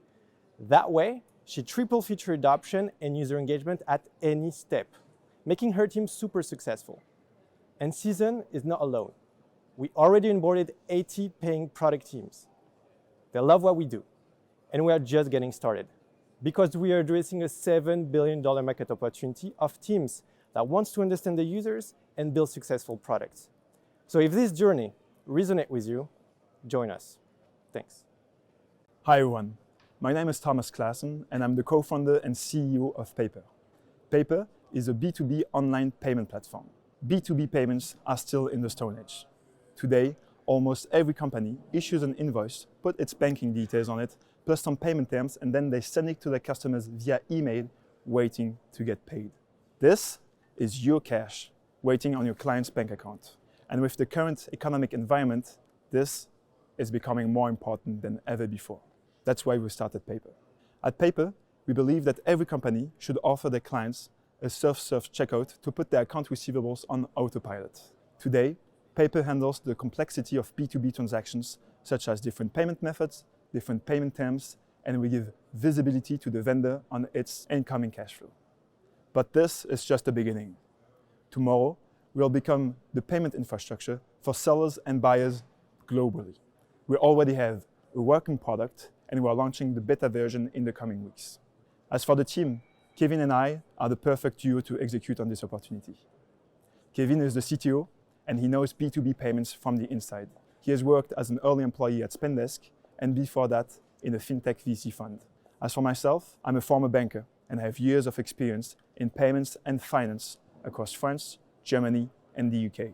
That way, she tripled feature adoption and user engagement at any step, making her team super successful. And Season is not alone. We already onboarded 80 paying product teams. They love what we do, and we are just getting started because we are addressing a $7 billion market opportunity of teams that wants to understand the users and build successful products. So if this journey resonates with you, join us. Thanks. Hi everyone, my name is Thomas Claassen and I'm the co-founder and CEO of Paper. Paper is a B2B online payment platform. B2B payments are still in the Stone Age. Today, almost every company issues an invoice, put its banking details on it, plus some payment terms, and then they send it to their customers via email, waiting to get paid. This is your cash waiting on your client's bank account. And with the current economic environment, this is becoming more important than ever before. That's why we started Paper. At Paper, we believe that every company should offer their clients a self-serve checkout to put their account receivables on autopilot. Today, Paper handles the complexity of B2B transactions, such as different payment methods, different payment terms, and we give visibility to the vendor on its incoming cash flow. But this is just the beginning. Tomorrow, we'll become the payment infrastructure for sellers and buyers globally. We already have a working product, and we are launching the beta version in the coming weeks. As for the team, Kevin and I are the perfect duo to execute on this opportunity. Kevin is the CTO, and he knows B2B payments from the inside. He has worked as an early employee at Spendesk, and before that, in a fintech VC fund. As for myself, I'm a former banker and have years of experience in payments and finance across France, Germany, and the UK.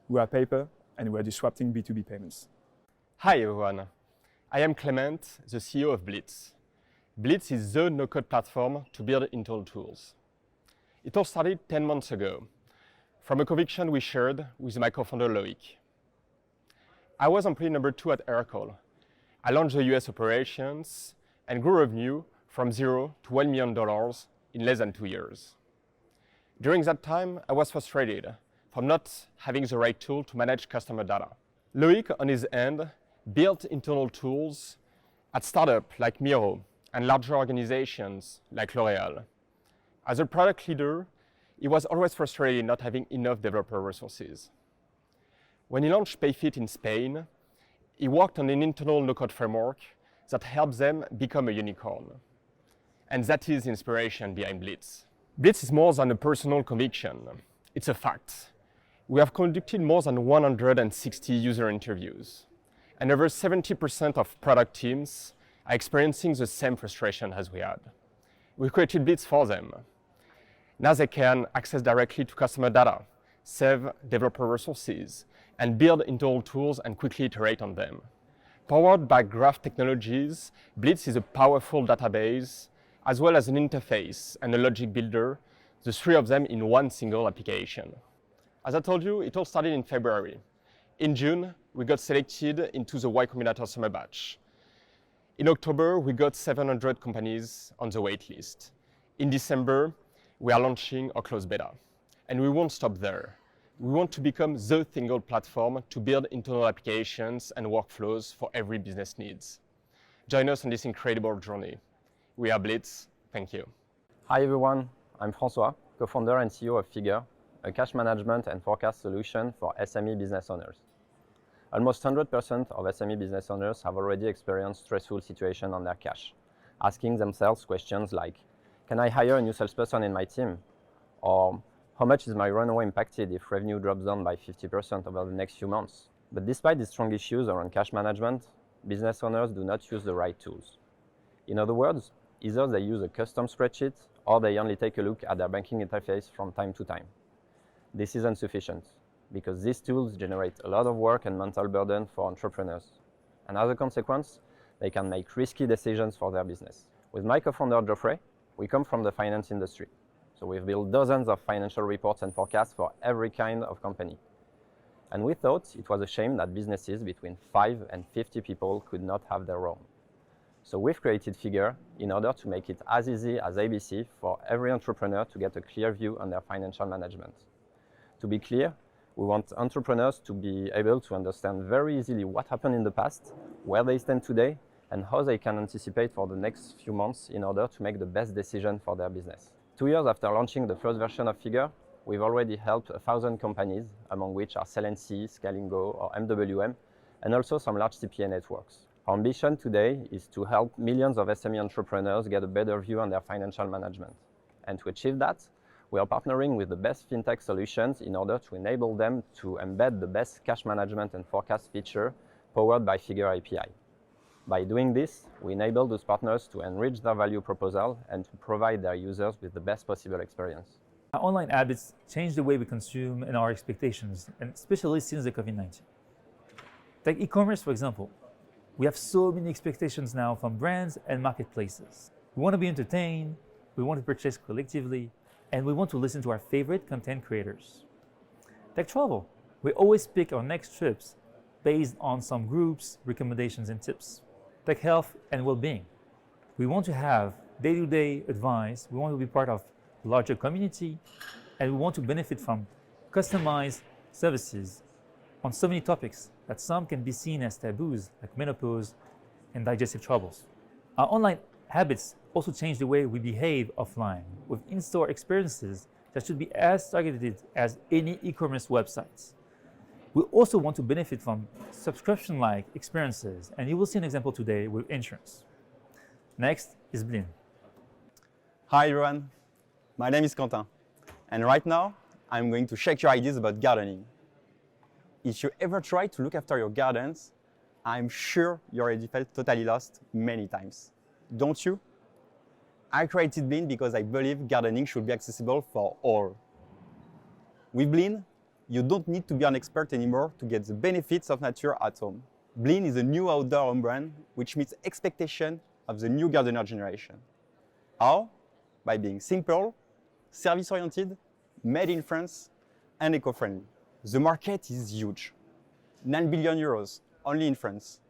We are Paper, and we are disrupting B2B payments. Hi everyone, I am Clement, the CEO of Blitz. Blitz is the no-code platform to build internal tools. It all started 10 months ago, from a conviction we shared with my co-founder Loic. I was employee number 2 at Oracle. I launched the US operations and grew revenue from $0 to $1 million in less than 2 years. During that time, I was frustrated from not having the right tool to manage customer data. Loic, on his end, built internal tools at startups like Miro and larger organizations like L'Oréal. As a product leader, he was always frustrated not having enough developer resources. When he launched PayFit in Spain, he worked on an internal no-code framework that helps them become a unicorn. And that is the inspiration behind Blitz. Blitz is more than a personal conviction. It's a fact. We have conducted more than 160 user interviews, and over 70% of product teams are experiencing the same frustration as we had. We created Blitz for them. Now they can access directly to customer data, save developer resources, and build internal tools and quickly iterate on them. Powered by graph technologies, Blitz is a powerful database, as well as an interface and a logic builder, the three of them in one single application. As I told you, it all started in February. In June, we got selected into the Y Combinator Summer Batch. In October, we got 700 companies on the waitlist. In December, we are launching our closed beta. And we won't stop there. We want to become the single platform to build internal applications and workflows for every business needs. Join us on this incredible journey. We are Blitz. Thank you. Hi everyone, I'm François, co-founder and CEO of Figure, a cash management and forecast solution for SME business owners. Almost 100% of SME business owners have already experienced stressful situations on their cash, asking themselves questions like, can I hire a new salesperson in my team? Or how much is my runway impacted if revenue drops down by 50% over the next few months? But despite these strong issues around cash management, business owners do not use the right tools. In other words, Either they use a custom spreadsheet or they only take a look at their banking interface from time to time. This is insufficient because these tools generate a lot of work and mental burden for entrepreneurs. And as a consequence, they can make risky decisions for their business. With my co-founder Geoffrey, we come from the finance industry. So we've built dozens of financial reports and forecasts for every kind of company. And we thought it was a shame that businesses between 5 and 50 people could not have their own. So we've created Figure in order to make it as easy as ABC for every entrepreneur to get a clear view on their financial management. To be clear, we want entrepreneurs to be able to understand very easily what happened in the past, where they stand today, and how they can anticipate for the next few months in order to make the best decision for their business. 2 years after launching the first version of Figure, we've already helped 1,000 companies, among which are Cell&C, Scalingo, or MWM, and also some large CPA networks. Our ambition today is to help millions of SME entrepreneurs get a better view on their financial management. And to achieve that, we are partnering with the best fintech solutions in order to enable them to embed the best cash management and forecast feature powered by Figure API. By doing this, we enable those partners to enrich their value proposal and to provide their users with the best possible experience. Our online habits change the way we consume and our expectations, and especially since the COVID-19. Take e-commerce, for example. We have so many expectations now from brands and marketplaces. We want to be entertained, we want to purchase collectively, and we want to listen to our favorite content creators. Take travel. We always pick our next trips based on some groups, recommendations, and tips. Take health and well-being. We want to have day-to-day advice, we want to be part of a larger community, and we want to benefit from customized services on so many topics that some can be seen as taboos, like menopause and digestive troubles. Our online habits also change the way we behave offline, with in-store experiences that should be as targeted as any e-commerce websites. We also want to benefit from subscription-like experiences, and you will see an example today with insurance. Next is Blin. Hi everyone, my name is Quentin, and right now I'm going to shake your ideas about gardening. If you ever try to look after your gardens, I'm sure you already felt totally lost many times. Don't you? I created Blin because I believe gardening should be accessible for all. With Blin, you don't need to be an expert anymore to get the benefits of nature at home. Blin is a new outdoor home brand which meets expectations of the new gardener generation. How? By being simple, service-oriented, made in France, and eco-friendly. The market is huge, 9 billion euros only in France,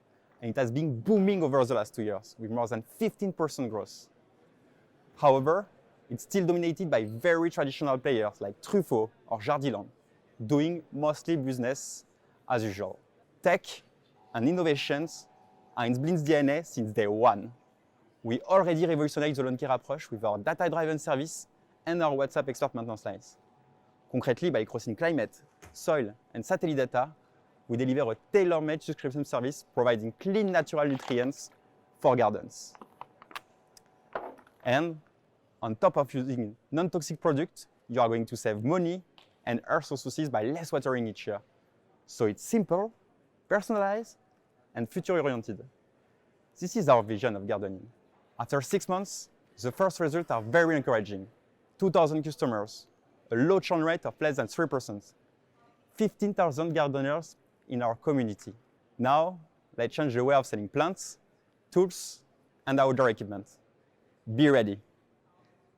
and it has been booming over the last 2 years with more than 15% growth. However, it's still dominated by very traditional players like Truffaut or Jardiland, doing mostly business as usual. Tech and innovations are in Blin's DNA since day one. We already revolutionized the lawn care approach with our data-driven service and our WhatsApp expert maintenance lines. Concretely, by crossing climate, soil, and satellite data, we deliver a tailor-made subscription service providing clean natural nutrients for gardens. And on top of using non-toxic products, you are going to save money and earth resources by less watering each year. So it's simple, personalized, and future-oriented. This is our vision of gardening. After 6 months, the first results are very encouraging. 2,000 customers, a low churn rate of less than 3%, 15,000 gardeners in our community. Now, let's change the way of selling plants, tools, and outdoor equipment. Be ready.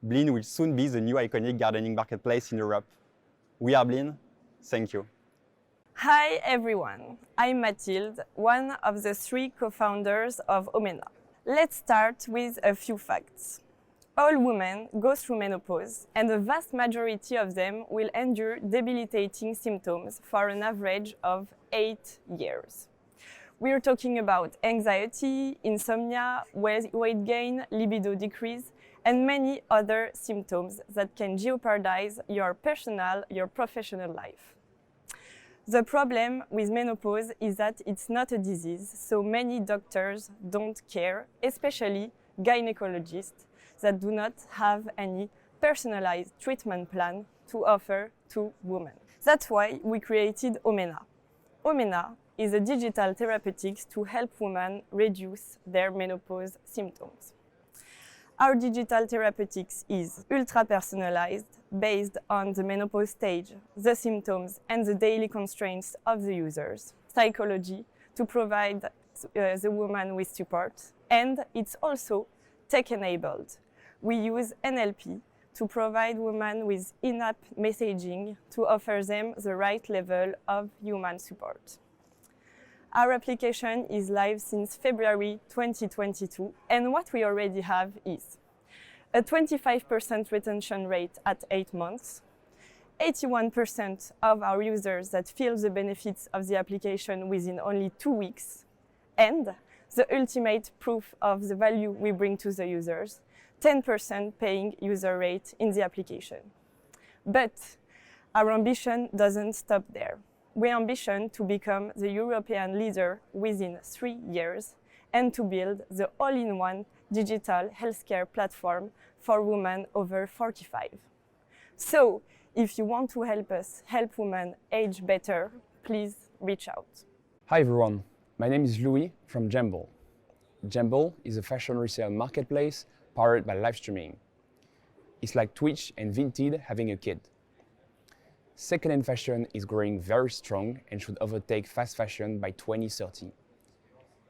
Blin will soon be the new iconic gardening marketplace in Europe. We are Blin. Thank you. Hi everyone, I'm Mathilde, one of the 3 co-founders of Omena. Let's start with a few facts. All women go through menopause, and the vast majority of them will endure debilitating symptoms for an average of 8 years. We're talking about anxiety, insomnia, weight gain, libido decrease, and many other symptoms that can jeopardize your personal, your professional life. The problem with menopause is that it's not a disease, so many doctors don't care, especially gynecologists that do not have any personalized treatment plan to offer to women. That's why we created Omena. Omena is a digital therapeutics to help women reduce their menopause symptoms. Our digital therapeutics is ultra-personalized, based on the menopause stage, the symptoms, and the daily constraints of the users. Psychology, to provide the woman with support. And it's also tech-enabled. We use NLP to provide women with in-app messaging to offer them the right level of human support. Our application is live since February 2022, and what we already have is a 25% retention rate at 8 months, 81% of our users that feel the benefits of the application within only 2 weeks, and the ultimate proof of the value we bring to the users, 10% paying user rate in the application. But our ambition doesn't stop there. We ambition to become the European leader within 3 years and to build the all-in-one digital healthcare platform for women over 45. So, if you want to help us help women age better, please reach out. Hi everyone, my name is Louis from Jemble. Jemble is a fashion resale marketplace powered by live streaming. It's like Twitch and Vinted having a kid. Second-hand fashion is growing very strong and should overtake fast fashion by 2030.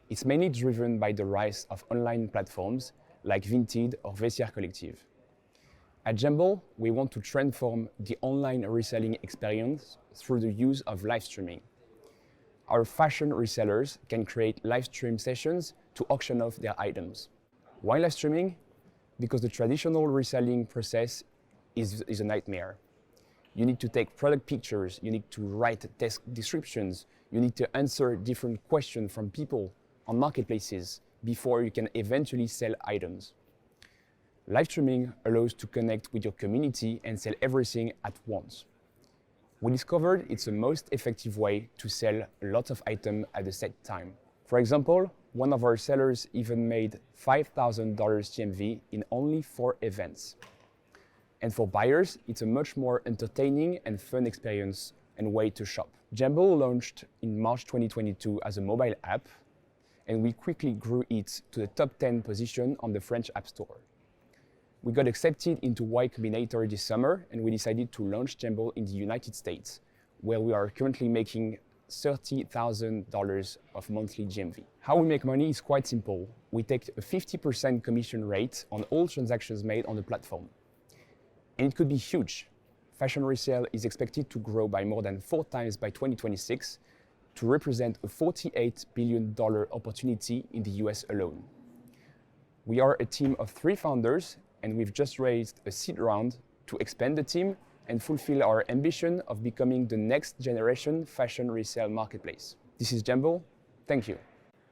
It's mainly driven by the rise of online platforms like Vinted or Vestiaire Collective. At Jemble, we want to transform the online reselling experience through the use of live streaming. Our fashion resellers can create live stream sessions to auction off their items. Why live streaming? Because the traditional reselling process is a nightmare. You need to take product pictures, you need to write desk descriptions, you need to answer different questions from people on marketplaces before you can eventually sell items. Live streaming allows to connect with your community and sell everything at once. We discovered it's the most effective way to sell a lot of items at the same time. For example, one of our sellers even made $5,000 GMV in only 4 events. And for buyers, it's a much more entertaining and fun experience and way to shop. Jemble launched in March 2022 as a mobile app, and we quickly grew it to the top 10 position on the French App Store. We got accepted into Y Combinator this summer, and we decided to launch Jemble in the United States, where we are currently making $30,000 of monthly GMV. How we make money is quite simple. We take a 50% commission rate on all transactions made on the platform. And it could be huge. Fashion resale is expected to grow by more than 4 times by 2026 to represent a $48 billion opportunity in the US alone. We are a team of 3 founders, and we've just raised a seed round to expand the team and fulfill our ambition of becoming the next generation fashion resale marketplace. This is Jemble. Thank you.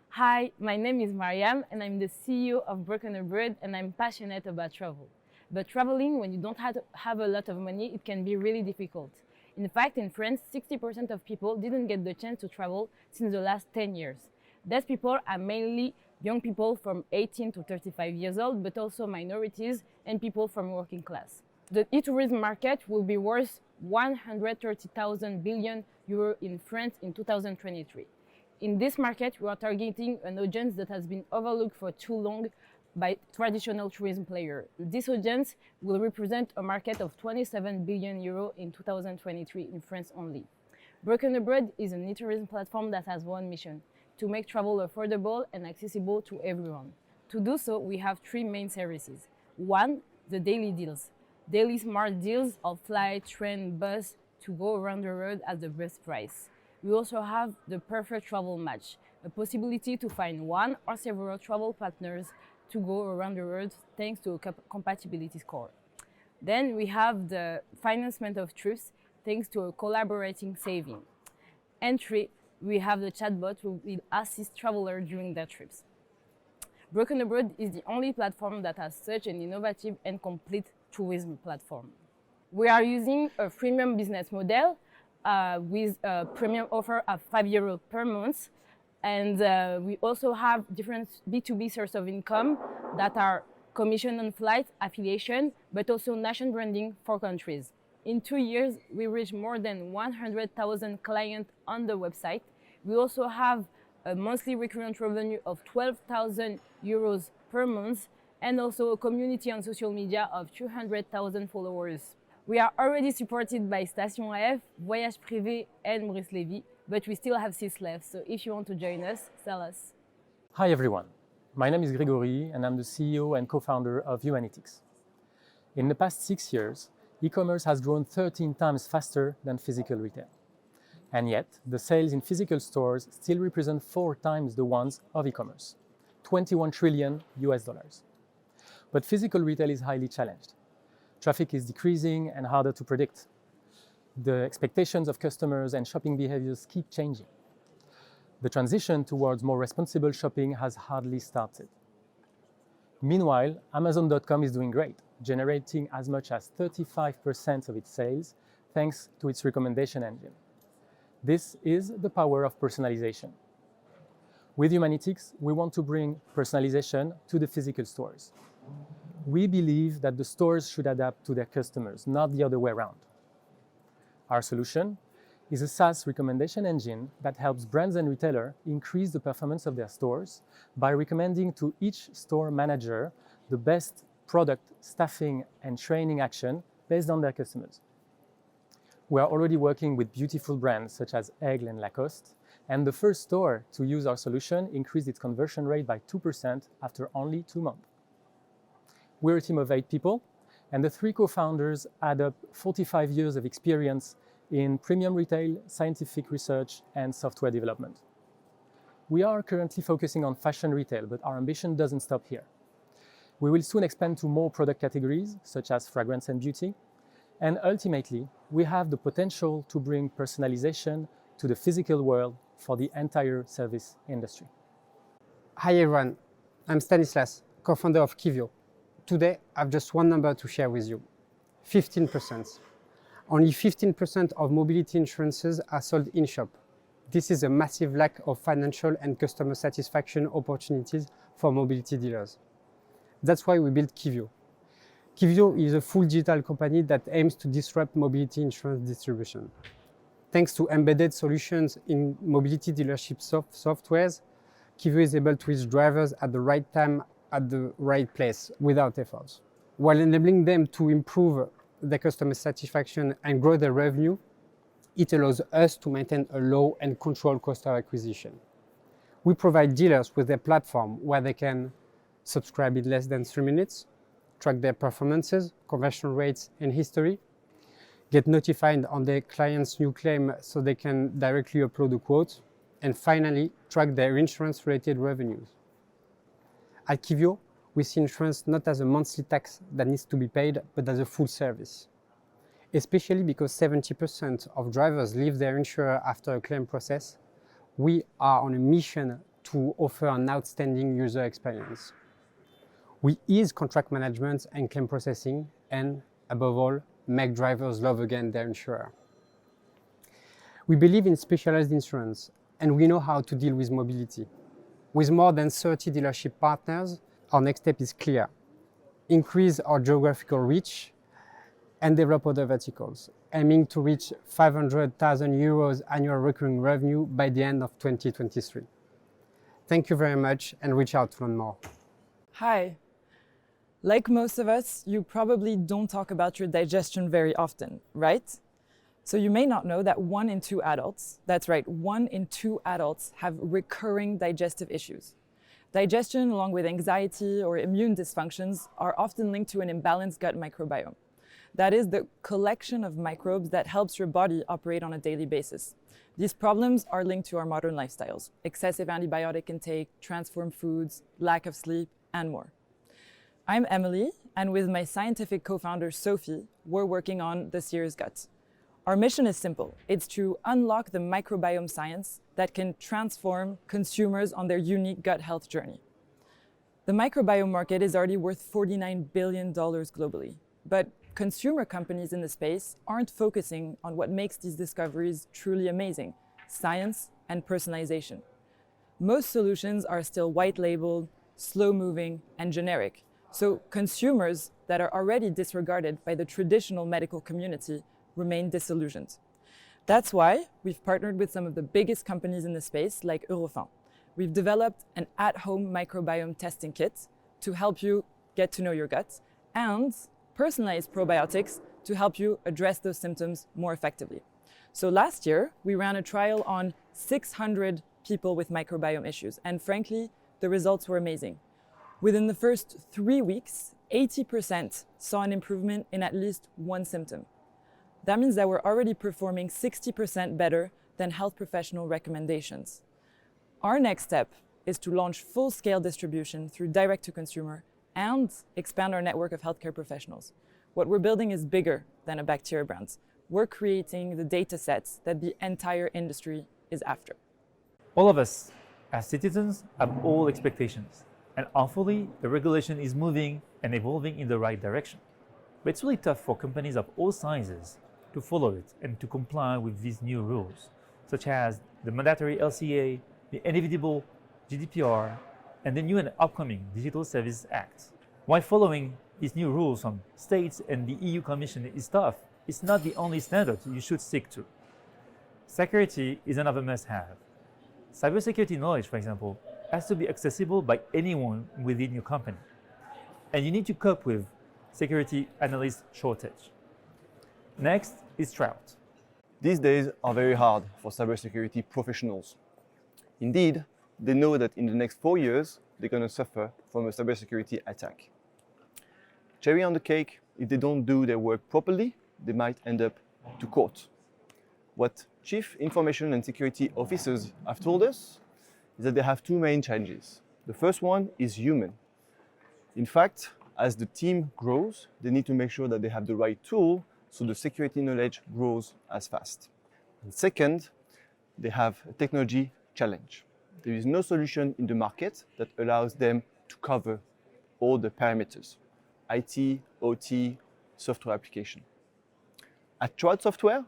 Hi, my name is Mariam, and I'm the CEO of Broken Abroad, and I'm passionate about travel. But traveling, when you don't have a lot of money, it can be really difficult. In fact, in France, 60% of people didn't get the chance to travel since the last 10 years. These people are mainly young people from 18 to 35 years old, but also minorities and people from working class. The e-tourism market will be worth 130,000 billion euro in France in 2023. In this market, we are targeting an audience that has been overlooked for too long by traditional tourism players. This audience will represent a market of 27 billion euro in 2023 in France only. Broken Abroad is an e-tourism platform that has one mission: to make travel affordable and accessible to everyone. To do so, we have 3 main services. 1, the daily deals. Daily smart deals of flight, train, bus to go around the world at the best price. We also have the perfect travel match, a possibility to find 1 or several travel partners to go around the world thanks to a compatibility score. Then we have the financement of trips thanks to a collaborating saving. And 3, we have the chatbot who will assist travelers during their trips. Broken Abroad is the only platform that has such an innovative and complete tourism platform. We are using a freemium business model with a premium offer of €5 per month. And we also have different B2B sources of income that are commission on flights, affiliation, but also nation branding for countries. In 2 years, we reached more than 100,000 clients on the website. We also have a monthly recurrent revenue of €12,000 per month, and also a community on social media of 200,000 followers. We are already supported by Station F, Voyage Privé, and Maurice Lévy, but we still have seats left, so if you want to join us, tell us. Hi everyone, my name is Grégory and I'm the CEO and co-founder of Humanitics. In the past 6 years, e-commerce has grown 13 times faster than physical retail. And yet, the sales in physical stores still represent 4 times the ones of e-commerce, $21 trillion. But physical retail is highly challenged. Traffic is decreasing and harder to predict. The expectations of customers and shopping behaviors keep changing. The transition towards more responsible shopping has hardly started. Meanwhile, Amazon.com is doing great, generating as much as 35% of its sales thanks to its recommendation engine. This is the power of personalization. With Humanitics, we want to bring personalization to the physical stores. We believe that the stores should adapt to their customers, not the other way around. Our solution is a SaaS recommendation engine that helps brands and retailers increase the performance of their stores by recommending to each store manager the best product, staffing, and training action based on their customers. We are already working with beautiful brands such as Aigle and Lacoste, and the first store to use our solution increased its conversion rate by 2% after only 2 months. We're a team of 8 people, and the 3 co-founders add up 45 years of experience in premium retail, scientific research, and software development. We are currently focusing on fashion retail, but our ambition doesn't stop here. We will soon expand to more product categories, such as fragrance and beauty, and ultimately, we have the potential to bring personalization to the physical world for the entire service industry. Hi everyone, I'm Stanislas, co-founder of Kivio. Today, I have just one number to share with you, 15%. Only 15% of mobility insurances are sold in-shop. This is a massive lack of financial and customer satisfaction opportunities for mobility dealers. That's why we built Kivio. Kivio is a full digital company that aims to disrupt mobility insurance distribution. Thanks to embedded solutions in mobility dealership softwares, Kivio is able to reach drivers at the right time, at the right place, without effort. While enabling them to improve their customer satisfaction and grow their revenue, it allows us to maintain a low and controlled cost of acquisition. We provide dealers with a platform where they can subscribe in less than 3 minutes, track their performances, conversion rates, and history, get notified on their client's new claim so they can directly upload a quote, and finally, track their insurance-related revenues. At Kivio, we see insurance not as a monthly tax that needs to be paid, but as a full service. Especially because 70% of drivers leave their insurer after a claim process, we are on a mission to offer an outstanding user experience. We ease contract management and claim processing, and above all, make drivers love again their insurer. We believe in specialized insurance, and we know how to deal with mobility. With more than 30 dealership partners, our next step is clear: increase our geographical reach and develop other verticals, aiming to reach 500,000 euros annual recurring revenue by the end of 2023. Thank you very much, and reach out to learn more. Hi. Like most of us, you probably don't talk about your digestion very often, right? So you may not know that 1 in 2 adults, that's right, 1 in 2 adults have recurring digestive issues. Digestion, along with anxiety or immune dysfunctions, are often linked to an imbalanced gut microbiome. That is the collection of microbes that helps your body operate on a daily basis. These problems are linked to our modern lifestyles: excessive antibiotic intake, transformed foods, lack of sleep, and more. I'm Emily, and with my scientific co-founder Sophie, we're working on the Sears Gut. Our mission is simple. It's to unlock the microbiome science that can transform consumers on their unique gut health journey. The microbiome market is already worth $49 billion globally, but consumer companies in the space aren't focusing on what makes these discoveries truly amazing: science and personalization. Most solutions are still white-labeled, slow-moving, and generic, so consumers that are already disregarded by the traditional medical community remain disillusioned. That's why we've partnered with some of the biggest companies in the space, like Eurofins. We've developed an at-home microbiome testing kit to help you get to know your gut, and personalized probiotics to help you address those symptoms more effectively. So last year, we ran a trial on 600 people with microbiome issues, and frankly, the results were amazing. Within the first 3 weeks, 80% saw an improvement in at least one symptom. That means that we're already performing 60% better than health professional recommendations. Our next step is to launch full-scale distribution through direct-to-consumer and expand our network of healthcare professionals. What we're building is bigger than a bacteria brand. We're creating the data sets that the entire industry is after. All of us, as citizens, have all expectations. And hopefully, the regulation is moving and evolving in the right direction. But it's really tough for companies of all sizes to follow it and to comply with these new rules, such as the mandatory LCA, the inevitable GDPR, and the new and upcoming Digital Services Act. While following these new rules from states and the EU Commission is tough, it's not the only standard you should stick to. Security is another must-have. Cybersecurity knowledge, for example, has to be accessible by anyone within your company. And you need to cope with security analyst shortage. Next is Trout. These days are very hard for cybersecurity professionals. Indeed, they know that in the next 4 years, they're going to suffer from a cybersecurity attack. Cherry on the cake, if they don't do their work properly, they might end up to court. What Chief Information and Security Officers have told us is that they have two main challenges. The first one is human. In fact, as the team grows, they need to make sure that they have the right tool so the security knowledge grows as fast. And second, they have a technology challenge. There is no solution in the market that allows them to cover all the parameters: IT, OT, software application. At Trout Software,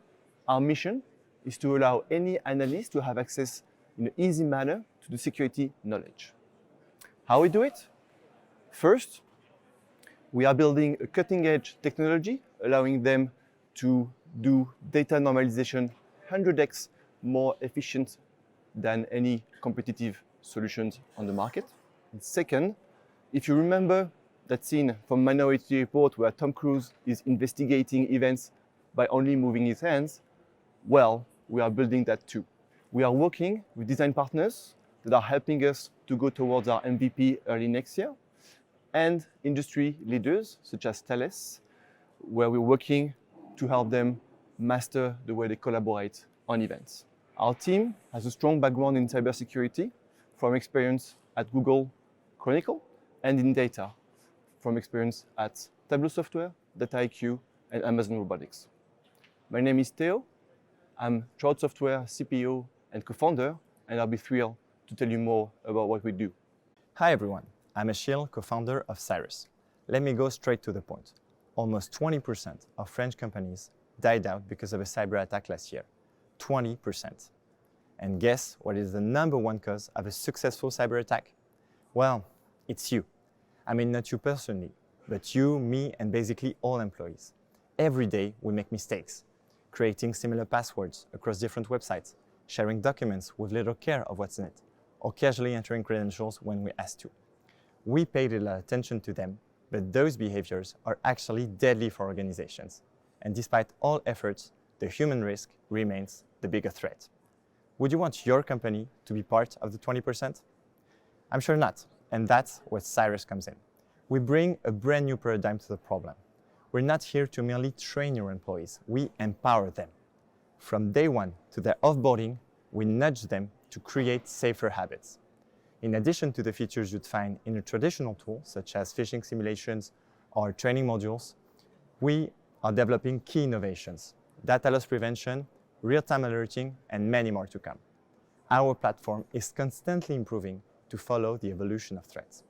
our mission is to allow any analyst to have access in an easy manner to the security knowledge. How we do it? First, we are building a cutting-edge technology allowing them to do data normalization 100x more efficient than any competitive solutions on the market. And second, if you remember that scene from Minority Report where Tom Cruise is investigating events by only moving his hands, well, we are building that too. We are working with design partners that are helping us to go towards our MVP early next year, and industry leaders such as Thales, where we're working to help them master the way they collaborate on events. Our team has a strong background in cybersecurity from experience at Google Chronicle and in data from experience at Tableau Software, DataIQ, and Amazon Robotics. My name is Theo. I'm Trout Software CPO and co-founder, and I'll be thrilled to tell you more about what we do. Hi everyone, I'm Achille, co-founder of Cyrus. Let me go straight to the point. Almost 20% of French companies died out because of a cyber attack last year. 20%. And guess what is the #1 cause of a successful cyber attack? Well, it's you. I mean, not you personally, but you, me, and basically all employees. Every day we make mistakes, creating similar passwords across different websites, sharing documents with little care of what's in it, or casually entering credentials when we ask to. We paid a lot of attention to them, but those behaviors are actually deadly for organizations. And despite all efforts, the human risk remains the bigger threat. Would you want your company to be part of the 20%? I'm sure not, and that's where Cyrus comes in. We bring a brand new paradigm to the problem. We're not here to merely train your employees, we empower them. From day one to their offboarding, we nudge them to create safer habits. In addition to the features you'd find in a traditional tool, such as phishing simulations or training modules, we are developing key innovations: data loss prevention, real-time alerting, and many more to come. Our platform is constantly improving to follow the evolution of threats.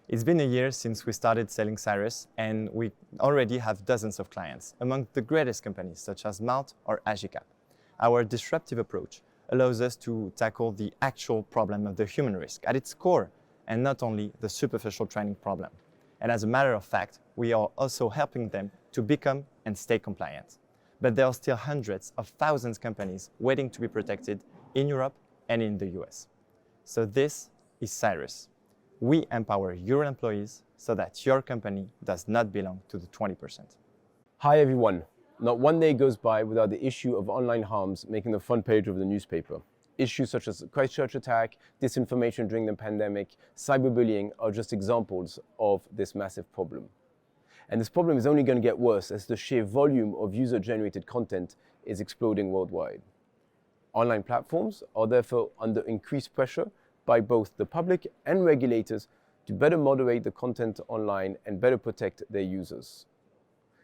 It's been a year since we started selling Cyrus, and we already have dozens of clients, among the greatest companies such as Malt or Agicap. Our disruptive approach allows us to tackle the actual problem of the human risk at its core, and not only the superficial training problem. And as a matter of fact, we are also helping them to become and stay compliant. But there are still hundreds of thousands of companies waiting to be protected in Europe and in the US. So this is Cyrus. We empower your employees so that your company does not belong to the 20%. Hi everyone. Not one day goes by without the issue of online harms making the front page of the newspaper. Issues such as the Christchurch attack, disinformation during the pandemic, cyberbullying are just examples of this massive problem. And this problem is only going to get worse as the sheer volume of user-generated content is exploding worldwide. Online platforms are therefore under increased pressure by both the public and regulators to better moderate the content online and better protect their users.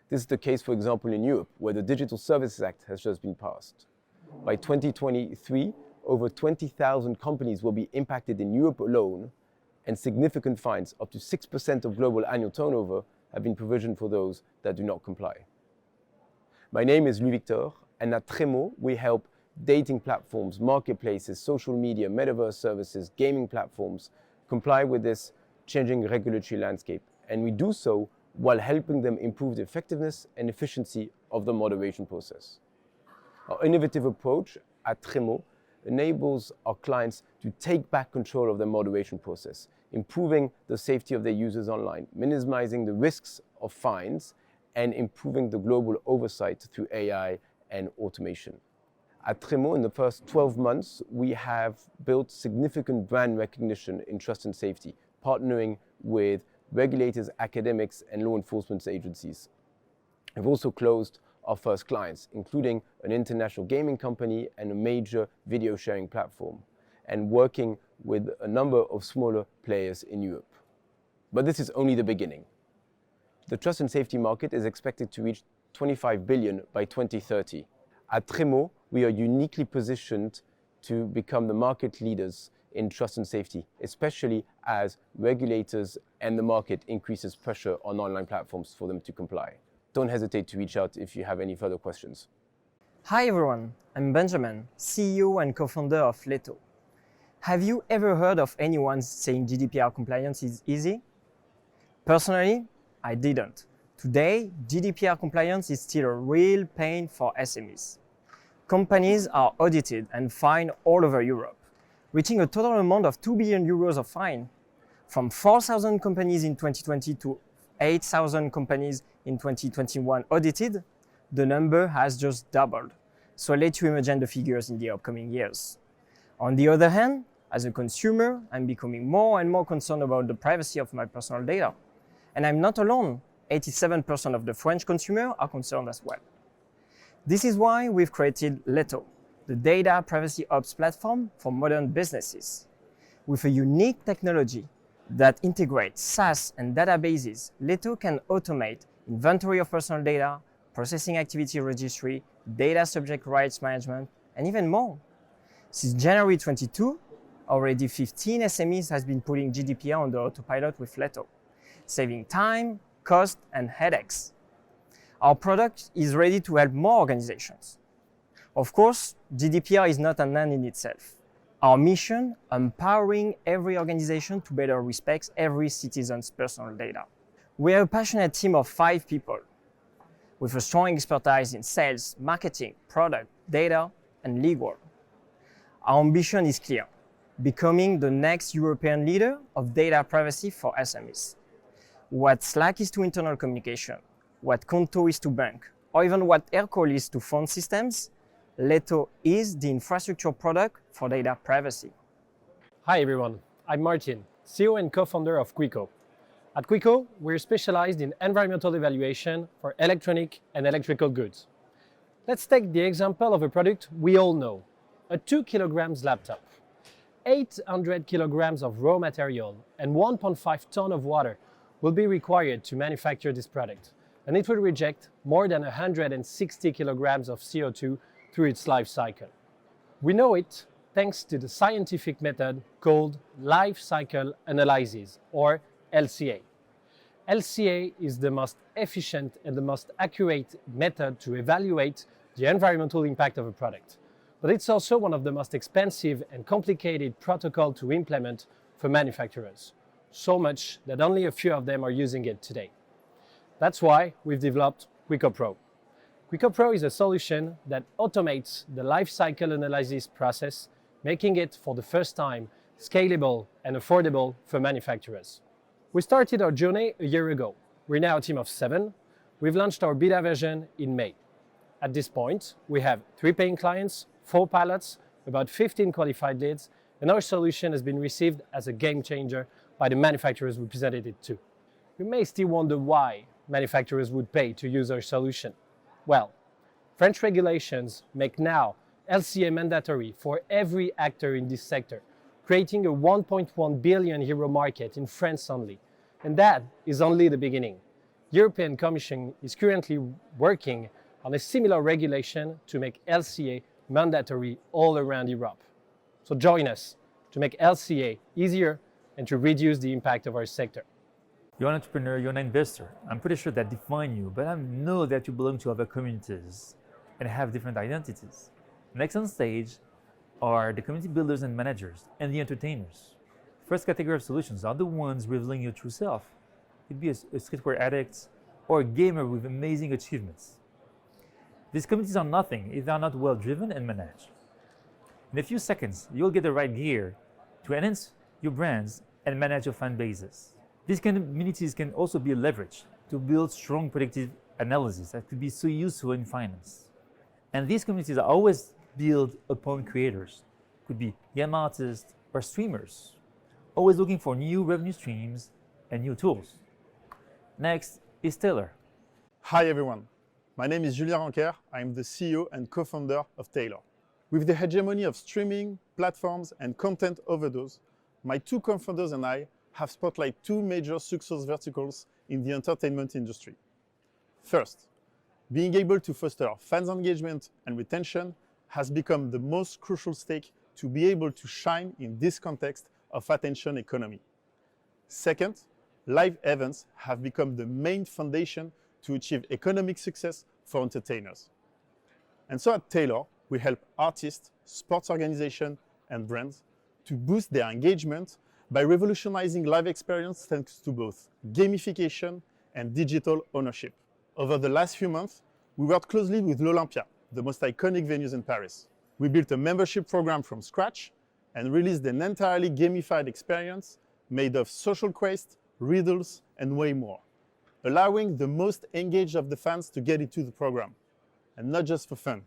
This is the case, for example, in Europe, where the Digital Services Act has just been passed. By 2023, over 20,000 companies will be impacted in Europe alone, and significant fines, up to 6% of global annual turnover, have been provisioned for those that do not comply. My name is Louis Victor, and at Tremo, we help dating platforms, marketplaces, social media, metaverse services, gaming platforms comply with this changing regulatory landscape. And we do so while helping them improve the effectiveness and efficiency of the moderation process. Our innovative approach at Tremo enables our clients to take back control of the moderation process, improving the safety of their users online, minimizing the risks of fines, and improving the global oversight through AI and automation. At Tremo, in the first 12 months, we have built significant brand recognition in trust and safety, partnering with regulators, academics, and law enforcement agencies. We've also closed our first clients, including an international gaming company and a major video sharing platform, and working with a number of smaller players in Europe. But this is only the beginning. The trust and safety market is expected to reach 25 billion by 2030. At Tremo, we are uniquely positioned to become the market leaders in trust and safety, especially as regulators and the market increases pressure on online platforms for them to comply. Don't hesitate to reach out if you have any further questions. Hi everyone, I'm Benjamin, CEO and co-founder of Leto. Have you ever heard of anyone saying GDPR compliance is easy? Personally, I didn't. Today, GDPR compliance is still a real pain for SMEs. Companies are audited and fined all over Europe, reaching a total amount of 2 billion euros of fine. From 4,000 companies in 2020 to 8,000 companies in 2021 audited, the number has just doubled. So I'll let you imagine the figures in the upcoming years. On the other hand, as a consumer, I'm becoming more and more concerned about the privacy of my personal data. And I'm not alone. 87% of the French consumers are concerned as well. This is why we've created Leto, the data privacy ops platform for modern businesses. With a unique technology that integrates SaaS and databases, Leto can automate inventory of personal data, processing activity registry, data subject rights management, and even more. Since January 22, already 15 SMEs has been putting GDPR on the autopilot with Leto, saving time, cost, and headaches. Our product is ready to help more organizations. Of course, GDPR is not an end in itself. Our mission, empowering every organization to better respect every citizen's personal data. We are a passionate team of 5 people with a strong expertise in sales, marketing, product, data, and legal. Our ambition is clear, becoming the next European leader of data privacy for SMEs. What Slack is to internal communication, what Conto is to bank, or even what Aircall is to phone systems, Leto is the infrastructure product for data privacy. Hi everyone, I'm Martin, CEO and co-founder of Quico. At Quico, we're specialized in environmental evaluation for electronic and electrical goods. Let's take the example of a product we all know, a 2 kilograms laptop. 800 kilograms of raw material and 1.5 ton of water will be required to manufacture this product, and it will reject more than 160 kilograms of CO2 through its life cycle. We know it thanks to the scientific method called life cycle analysis, or LCA. LCA is the most efficient and the most accurate method to evaluate the environmental impact of a product. But it's also one of the most expensive and complicated protocols to implement for manufacturers. So much that only a few of them are using it today. That's why we've developed Quico Pro. Quico Pro is a solution that automates the life cycle analysis process, making it for the first time scalable and affordable for manufacturers. We started our journey a year ago. We're now a team of 7. We've launched our beta version in May. At this point, we have 3 paying clients, 4 pilots, about 15 qualified leads, and our solution has been received as a game changer by the manufacturers we presented it to. You may still wonder why manufacturers would pay to use our solution. Well, French regulations make now LCA mandatory for every actor in this sector, creating a 1.1 billion euro market in France only. And that is only the beginning. European Commission is currently working on a similar regulation to make LCA mandatory all around Europe. So join us to make LCA easier and to reduce the impact of our sector. You're an entrepreneur, you're an investor. I'm pretty sure that define you, but I know that you belong to other communities and have different identities. Next on stage are the community builders and managers and the entertainers. First category of solutions are the ones revealing your true self. It'd be a streetwear addict or a gamer with amazing achievements. These communities are nothing if they are not well driven and managed. In a few seconds, you'll get the right gear to enhance your brands and manage your fan bases. These communities can also be leveraged to build strong predictive analysis that could be so useful in finance. And these communities are always built upon creators. Could be game artists or streamers, always looking for new revenue streams and new tools. Next is Taylor. Hi everyone, my name is Julien Ranker. I'm the CEO and co-founder of Taylor. With the hegemony of streaming, platforms, and content overdose, my 2 co-founders and I have spotlighted 2 major success verticals in the entertainment industry. First, being able to foster fans' engagement and retention has become the most crucial stake to be able to shine in this context of attention economy. Second, live events have become the main foundation to achieve economic success for entertainers. And so at Taylor, we help artists, sports organizations, and brands to boost their engagement by revolutionizing live experience thanks to both gamification and digital ownership. Over the last few months, we worked closely with l'Olympia, the most iconic venues in Paris. We built a membership program from scratch and released an entirely gamified experience made of social quests, riddles, and way more, allowing the most engaged of the fans to get into the program. And not just for fun.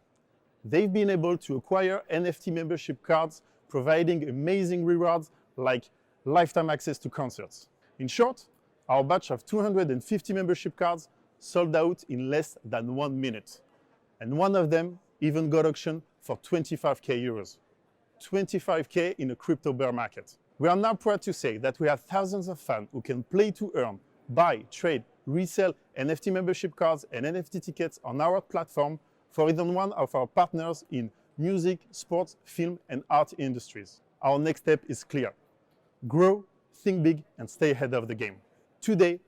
They've been able to acquire NFT membership cards, providing amazing rewards like lifetime access to concerts. In short, our batch of 250 membership cards sold out in less than 1 minute. And one of them even got auctioned for 25k euros. 25k in a crypto bear market. We are now proud to say that we have thousands of fans who can play to earn, buy, trade, resell NFT membership cards and NFT tickets on our platform for even one of our partners in music, sports, film, and art industries. Our next step is clear. Grow, think big, and stay ahead of the game. Today,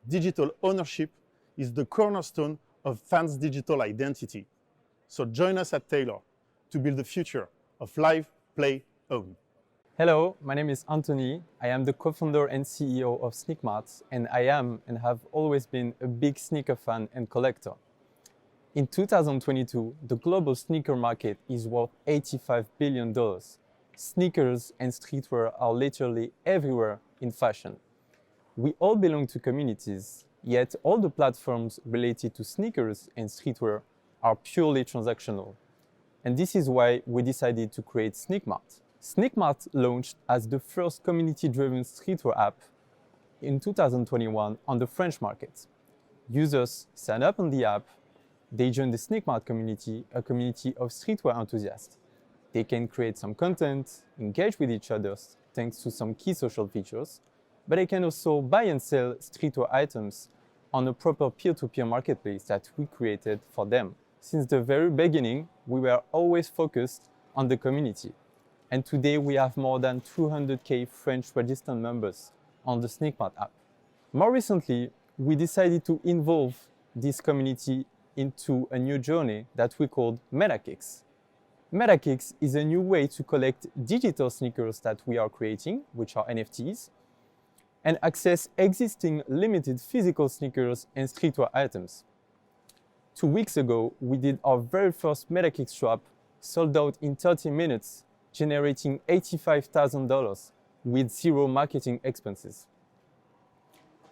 digital ownership is the cornerstone of fans' digital identity. So join us at Taylor to build the future of live, play, own. Hello, my name is Anthony. I am the co-founder and CEO of Sneakmart, and I am and have always been a big sneaker fan and collector. In 2022, the global sneaker market is worth $85 billion. Sneakers and streetwear are literally everywhere in fashion. We all belong to communities, yet all the platforms related to sneakers and streetwear are purely transactional. And this is why we decided to create Sneakmart. Sneakmart launched as the first community-driven streetwear app in 2021 on the French market. Users sign up on the app, they join the Sneakmart community, a community of streetwear enthusiasts. They can create some content, engage with each other thanks to some key social features, but they can also buy and sell streetwear items on a proper peer-to-peer marketplace that we created for them. Since the very beginning, we were always focused on the community. And today we have more than 200k French registered members on the Sneakmart app. More recently, we decided to involve this community into a new journey that we called MetaKicks. MetaKicks is a new way to collect digital sneakers that we are creating, which are NFTs, and access existing limited physical sneakers and streetwear items. 2 weeks ago, we did our very first MetaKicks drop, sold out in 30 minutes, generating $85,000 with zero marketing expenses.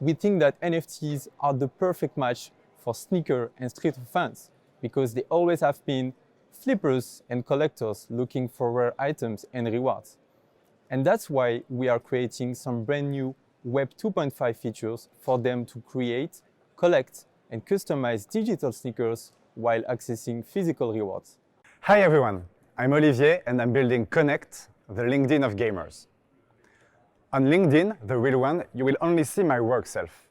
We think that NFTs are the perfect match for sneaker and street fans because they always have been flippers and collectors looking for rare items and rewards. And that's why we are creating some brand new Web 2.5 features for them to create, collect, and customize digital sneakers while accessing physical rewards. Hi everyone, I'm Olivier and I'm building Connect, the LinkedIn of gamers. On LinkedIn, the real one, you will only see my work self.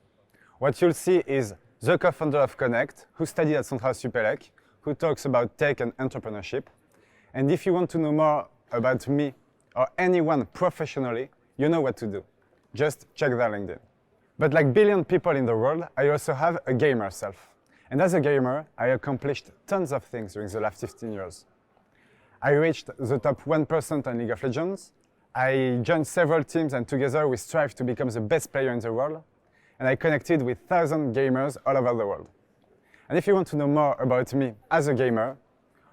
What you'll see is the co-founder of Connect, who studied at Central Supélec, who talks about tech and entrepreneurship. And if you want to know more about me or anyone professionally, you know what to do. Just check their LinkedIn. But like billion people in the world, I also have a gamer self. And as a gamer, I accomplished tons of things during the last 15 years. I reached the top 1% on League of Legends. I joined several teams and together we strive to become the best player in the world. And I connected with 1,000 gamers all over the world. And if you want to know more about me as a gamer,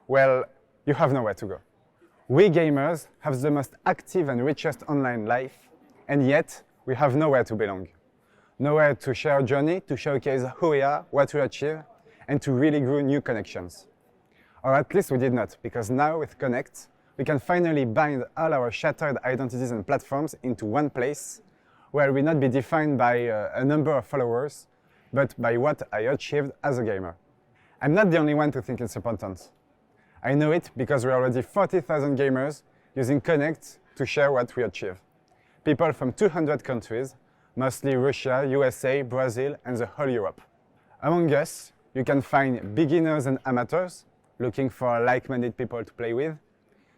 well, you have nowhere to go. We gamers have the most active and richest online life, and yet we have nowhere to belong. Nowhere to share our journey, to showcase who we are, what we achieve, and to really grow new connections. Or at least we did not, because now with Connect, we can finally bind all our shattered identities and platforms into one place, where we not be defined by a number of followers, but by what I achieved as a gamer. I'm not the only one to think it's important. I know it because we're already 40,000 gamers using Connect to share what we achieve. People from 200 countries, mostly Russia, USA, Brazil, and the whole Europe. Among us, you can find beginners and amateurs looking for like-minded people to play with,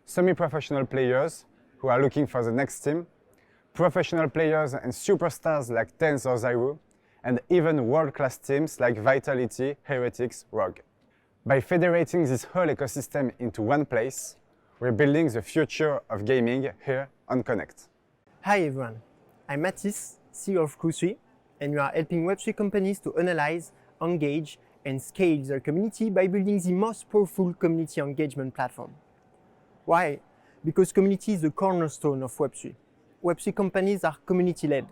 semi-professional players who are looking for the next team, professional players and superstars like Tenz or Zyru, and even world-class teams like Vitality, Heretics, Rogue. By federating this whole ecosystem into one place, we're building the future of gaming here on Connect. Hi everyone, I'm Mathis, CEO of Crew3, and we are helping Web3 companies to analyze, engage, and scale their community by building the most powerful community engagement platform. Why? Because community is the cornerstone of Web3. Web3 companies are community-led.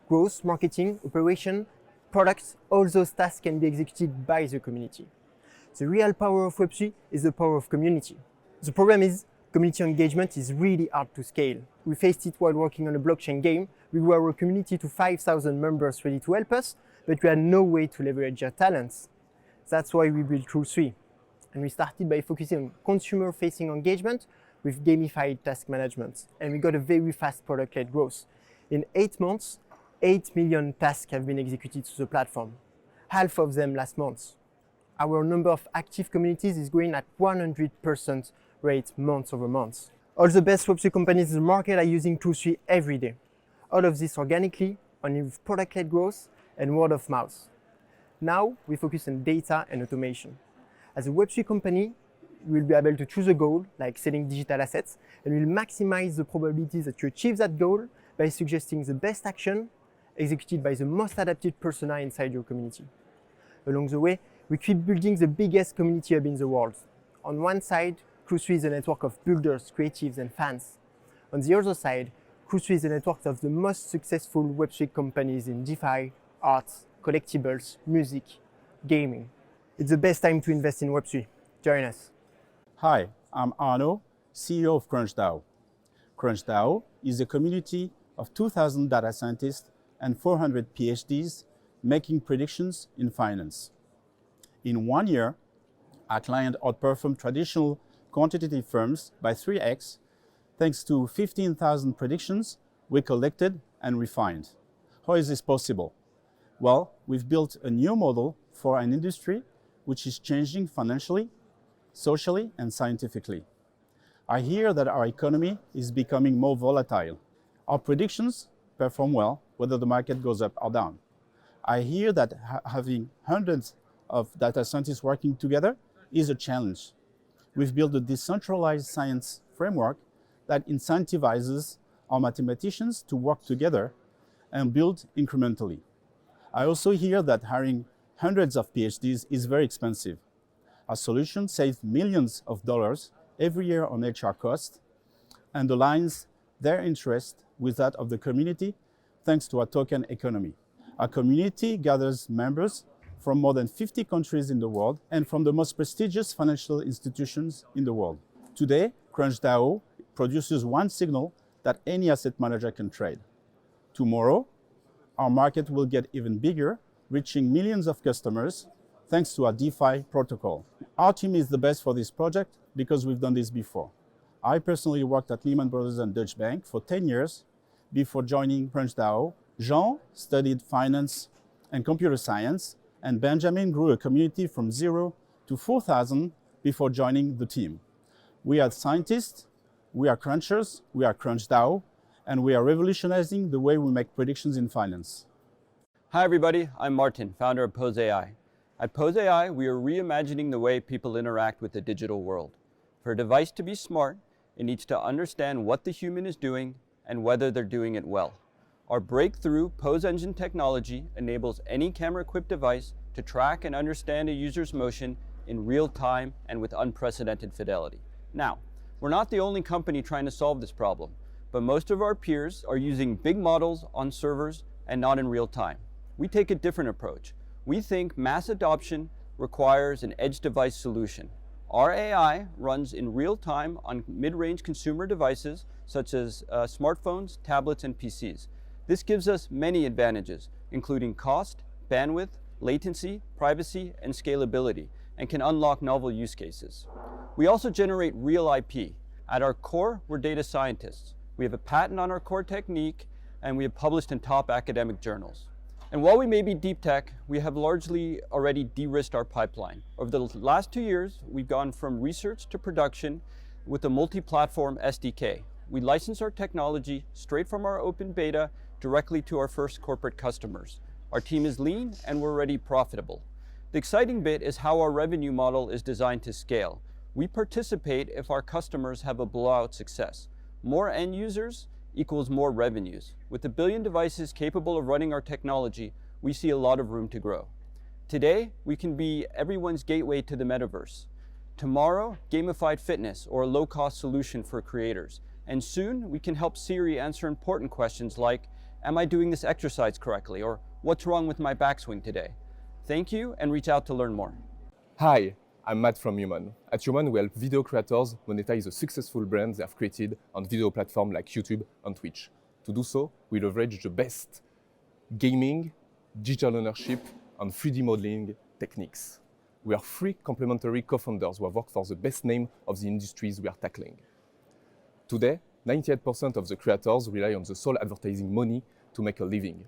Growth, marketing, operation, products, all those tasks can be executed by the community. The real power of Web3 is the power of community. The problem is, community engagement is really hard to scale. We faced it while working on a blockchain game. We grew our community to 5,000 members ready to help us, but we had no way to leverage their talents. That's why we built Crew3. And we started by focusing on consumer-facing engagement with gamified task management. And we got a very fast product-led growth. In 8 months, 8 million tasks have been executed through the platform, half of them last month. Our number of active communities is growing at 100% rate month over month. All the best Web3 companies in the market are using Crew3 every day. All of this organically, only with product-led growth and word of mouth. Now we focus on data and automation. As a Web3 company, you will be able to choose a goal, like selling digital assets, and will maximize the probability that you achieve that goal by suggesting the best action executed by the most adapted persona inside your community. Along the way, we keep building the biggest community hub in the world. On one side, Crew3 is a network of builders, creatives, and fans. On the other side, Crew3 is a network of the most successful Web3 companies in DeFi, arts, collectibles, music, gaming. It's the best time to invest in Web3. Join us. Hi, I'm Arno, CEO of CrunchDAO. CrunchDAO is a community of 2,000 data scientists and 400 PhDs making predictions in finance. In 1 year, our client outperformed traditional quantitative firms by 3x thanks to 15,000 predictions we collected and refined. How is this possible? Well, we've built a new model for an industry which is changing financially, socially, and scientifically. I hear that our economy is becoming more volatile. Our predictions perform well whether the market goes up or down. I hear that having hundreds of data scientists working together is a challenge. We've built a decentralized science framework that incentivizes our mathematicians to work together and build incrementally. I also hear that hiring hundreds of PhDs is very expensive. Our solution saves millions of dollars every year on HR costs and aligns their interest with that of the community thanks to our token economy. Our community gathers members from more than 50 countries in the world and from the most prestigious financial institutions in the world. Today, CrunchDAO produces one signal that any asset manager can trade. Tomorrow, our market will get even bigger, reaching millions of customers thanks to our DeFi protocol. Our team is the best for this project because we've done this before. I personally worked at Lehman Brothers and Deutsche Bank for 10 years before joining CrunchDAO. Jean studied finance and computer science, and Benjamin grew a community from 0 to 4,000 before joining the team. We are scientists, we are crunchers, we are CrunchDAO, and we are revolutionizing the way we make predictions in finance. Hi everybody, I'm Martin, founder of Pose AI. At Pose AI, we are reimagining the way people interact with the digital world. For a device to be smart, it needs to understand what the human is doing and whether they're doing it well. Our breakthrough Pose Engine technology enables any camera-equipped device to track and understand a user's motion in real time and with unprecedented fidelity. Now, we're not the only company trying to solve this problem, but most of our peers are using big models on servers and not in real time. We take a different approach. We think mass adoption requires an edge device solution. Our AI runs in real time on mid-range consumer devices such as smartphones, tablets, and PCs. This gives us many advantages, including cost, bandwidth, latency, privacy, and scalability, and can unlock novel use cases. We also generate real IP. At our core, we're data scientists. We have a patent on our core technique, and we have published in top academic journals. And while we may be deep tech, we have largely already de-risked our pipeline. Over the last 2 years, we've gone from research to production with a multi-platform SDK. We license our technology straight from our open beta directly to our first corporate customers. Our team is lean and we're already profitable. The exciting bit is how our revenue model is designed to scale. We participate if our customers have a blowout success. More end users equals more revenues. With 1 billion devices capable of running our technology, we see a lot of room to grow. Today, we can be everyone's gateway to the metaverse. Tomorrow, gamified fitness or a low-cost solution for creators. And soon, we can help Siri answer important questions like, am I doing this exercise correctly? Or what's wrong with my backswing today? Thank you, and reach out to learn more. Hi, I'm Matt from Human. At Human, we help video creators monetize the successful brands they have created on video platforms like YouTube and Twitch. To do so, we leverage the best gaming, digital ownership, and 3D modeling techniques. We are 3 complementary co-founders who have worked for the best name of the industries we are tackling. Today, 98% of the creators rely on the sole advertising money to make a living.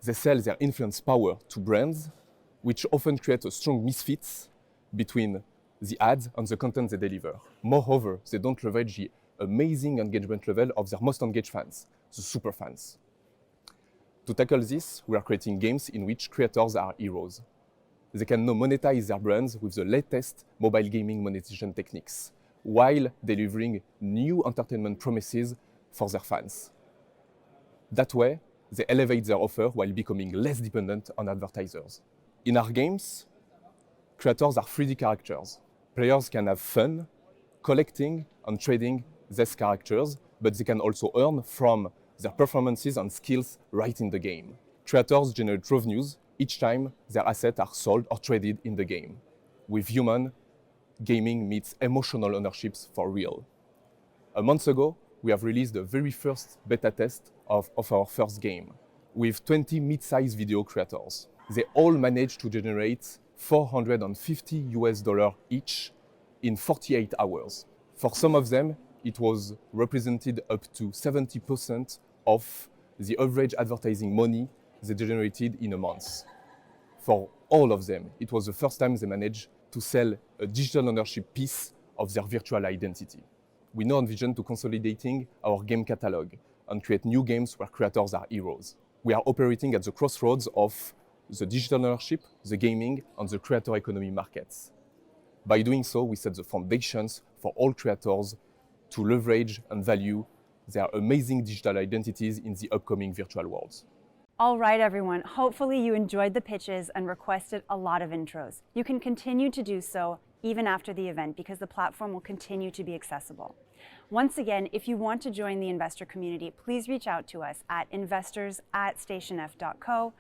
They sell their influence power to brands, which often create a strong misfits between the ads and the content they deliver. Moreover, they don't leverage the amazing engagement level of their most engaged fans, the super fans. To tackle this, we are creating games in which creators are heroes. They can now monetize their brands with the latest mobile gaming monetization techniques, while delivering new entertainment promises for their fans. That way, they elevate their offer while becoming less dependent on advertisers. In our games, creators are 3D characters. Players can have fun collecting and trading these characters, but they can also earn from their performances and skills right in the game. Creators generate revenues each time their assets are sold or traded in the game. With Human, gaming meets emotional ownerships for real. A month ago, we have released the very first beta test of our first game with 20 mid-sized video creators. They all managed to generate $450 each in 48 hours. For some of them, it was represented up to 70% of the average advertising money they generated in a month. For all of them, it was the first time they managed to sell a digital ownership piece of their virtual identity. We now envision to consolidating our game catalog and create new games where creators are heroes. We are operating at the crossroads of the digital ownership, the gaming, and the creator economy markets. By doing so, we set the foundations for all creators to leverage and value their amazing digital identities in the upcoming virtual worlds. All right, everyone. Hopefully you enjoyed the pitches and requested a lot of intros. You can continue to do so even after the event because the platform will continue to be accessible. Once again, if you want to join the investor community, please reach out to us at investors@stationf.co.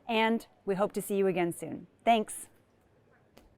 And we hope to see you again soon. Thanks.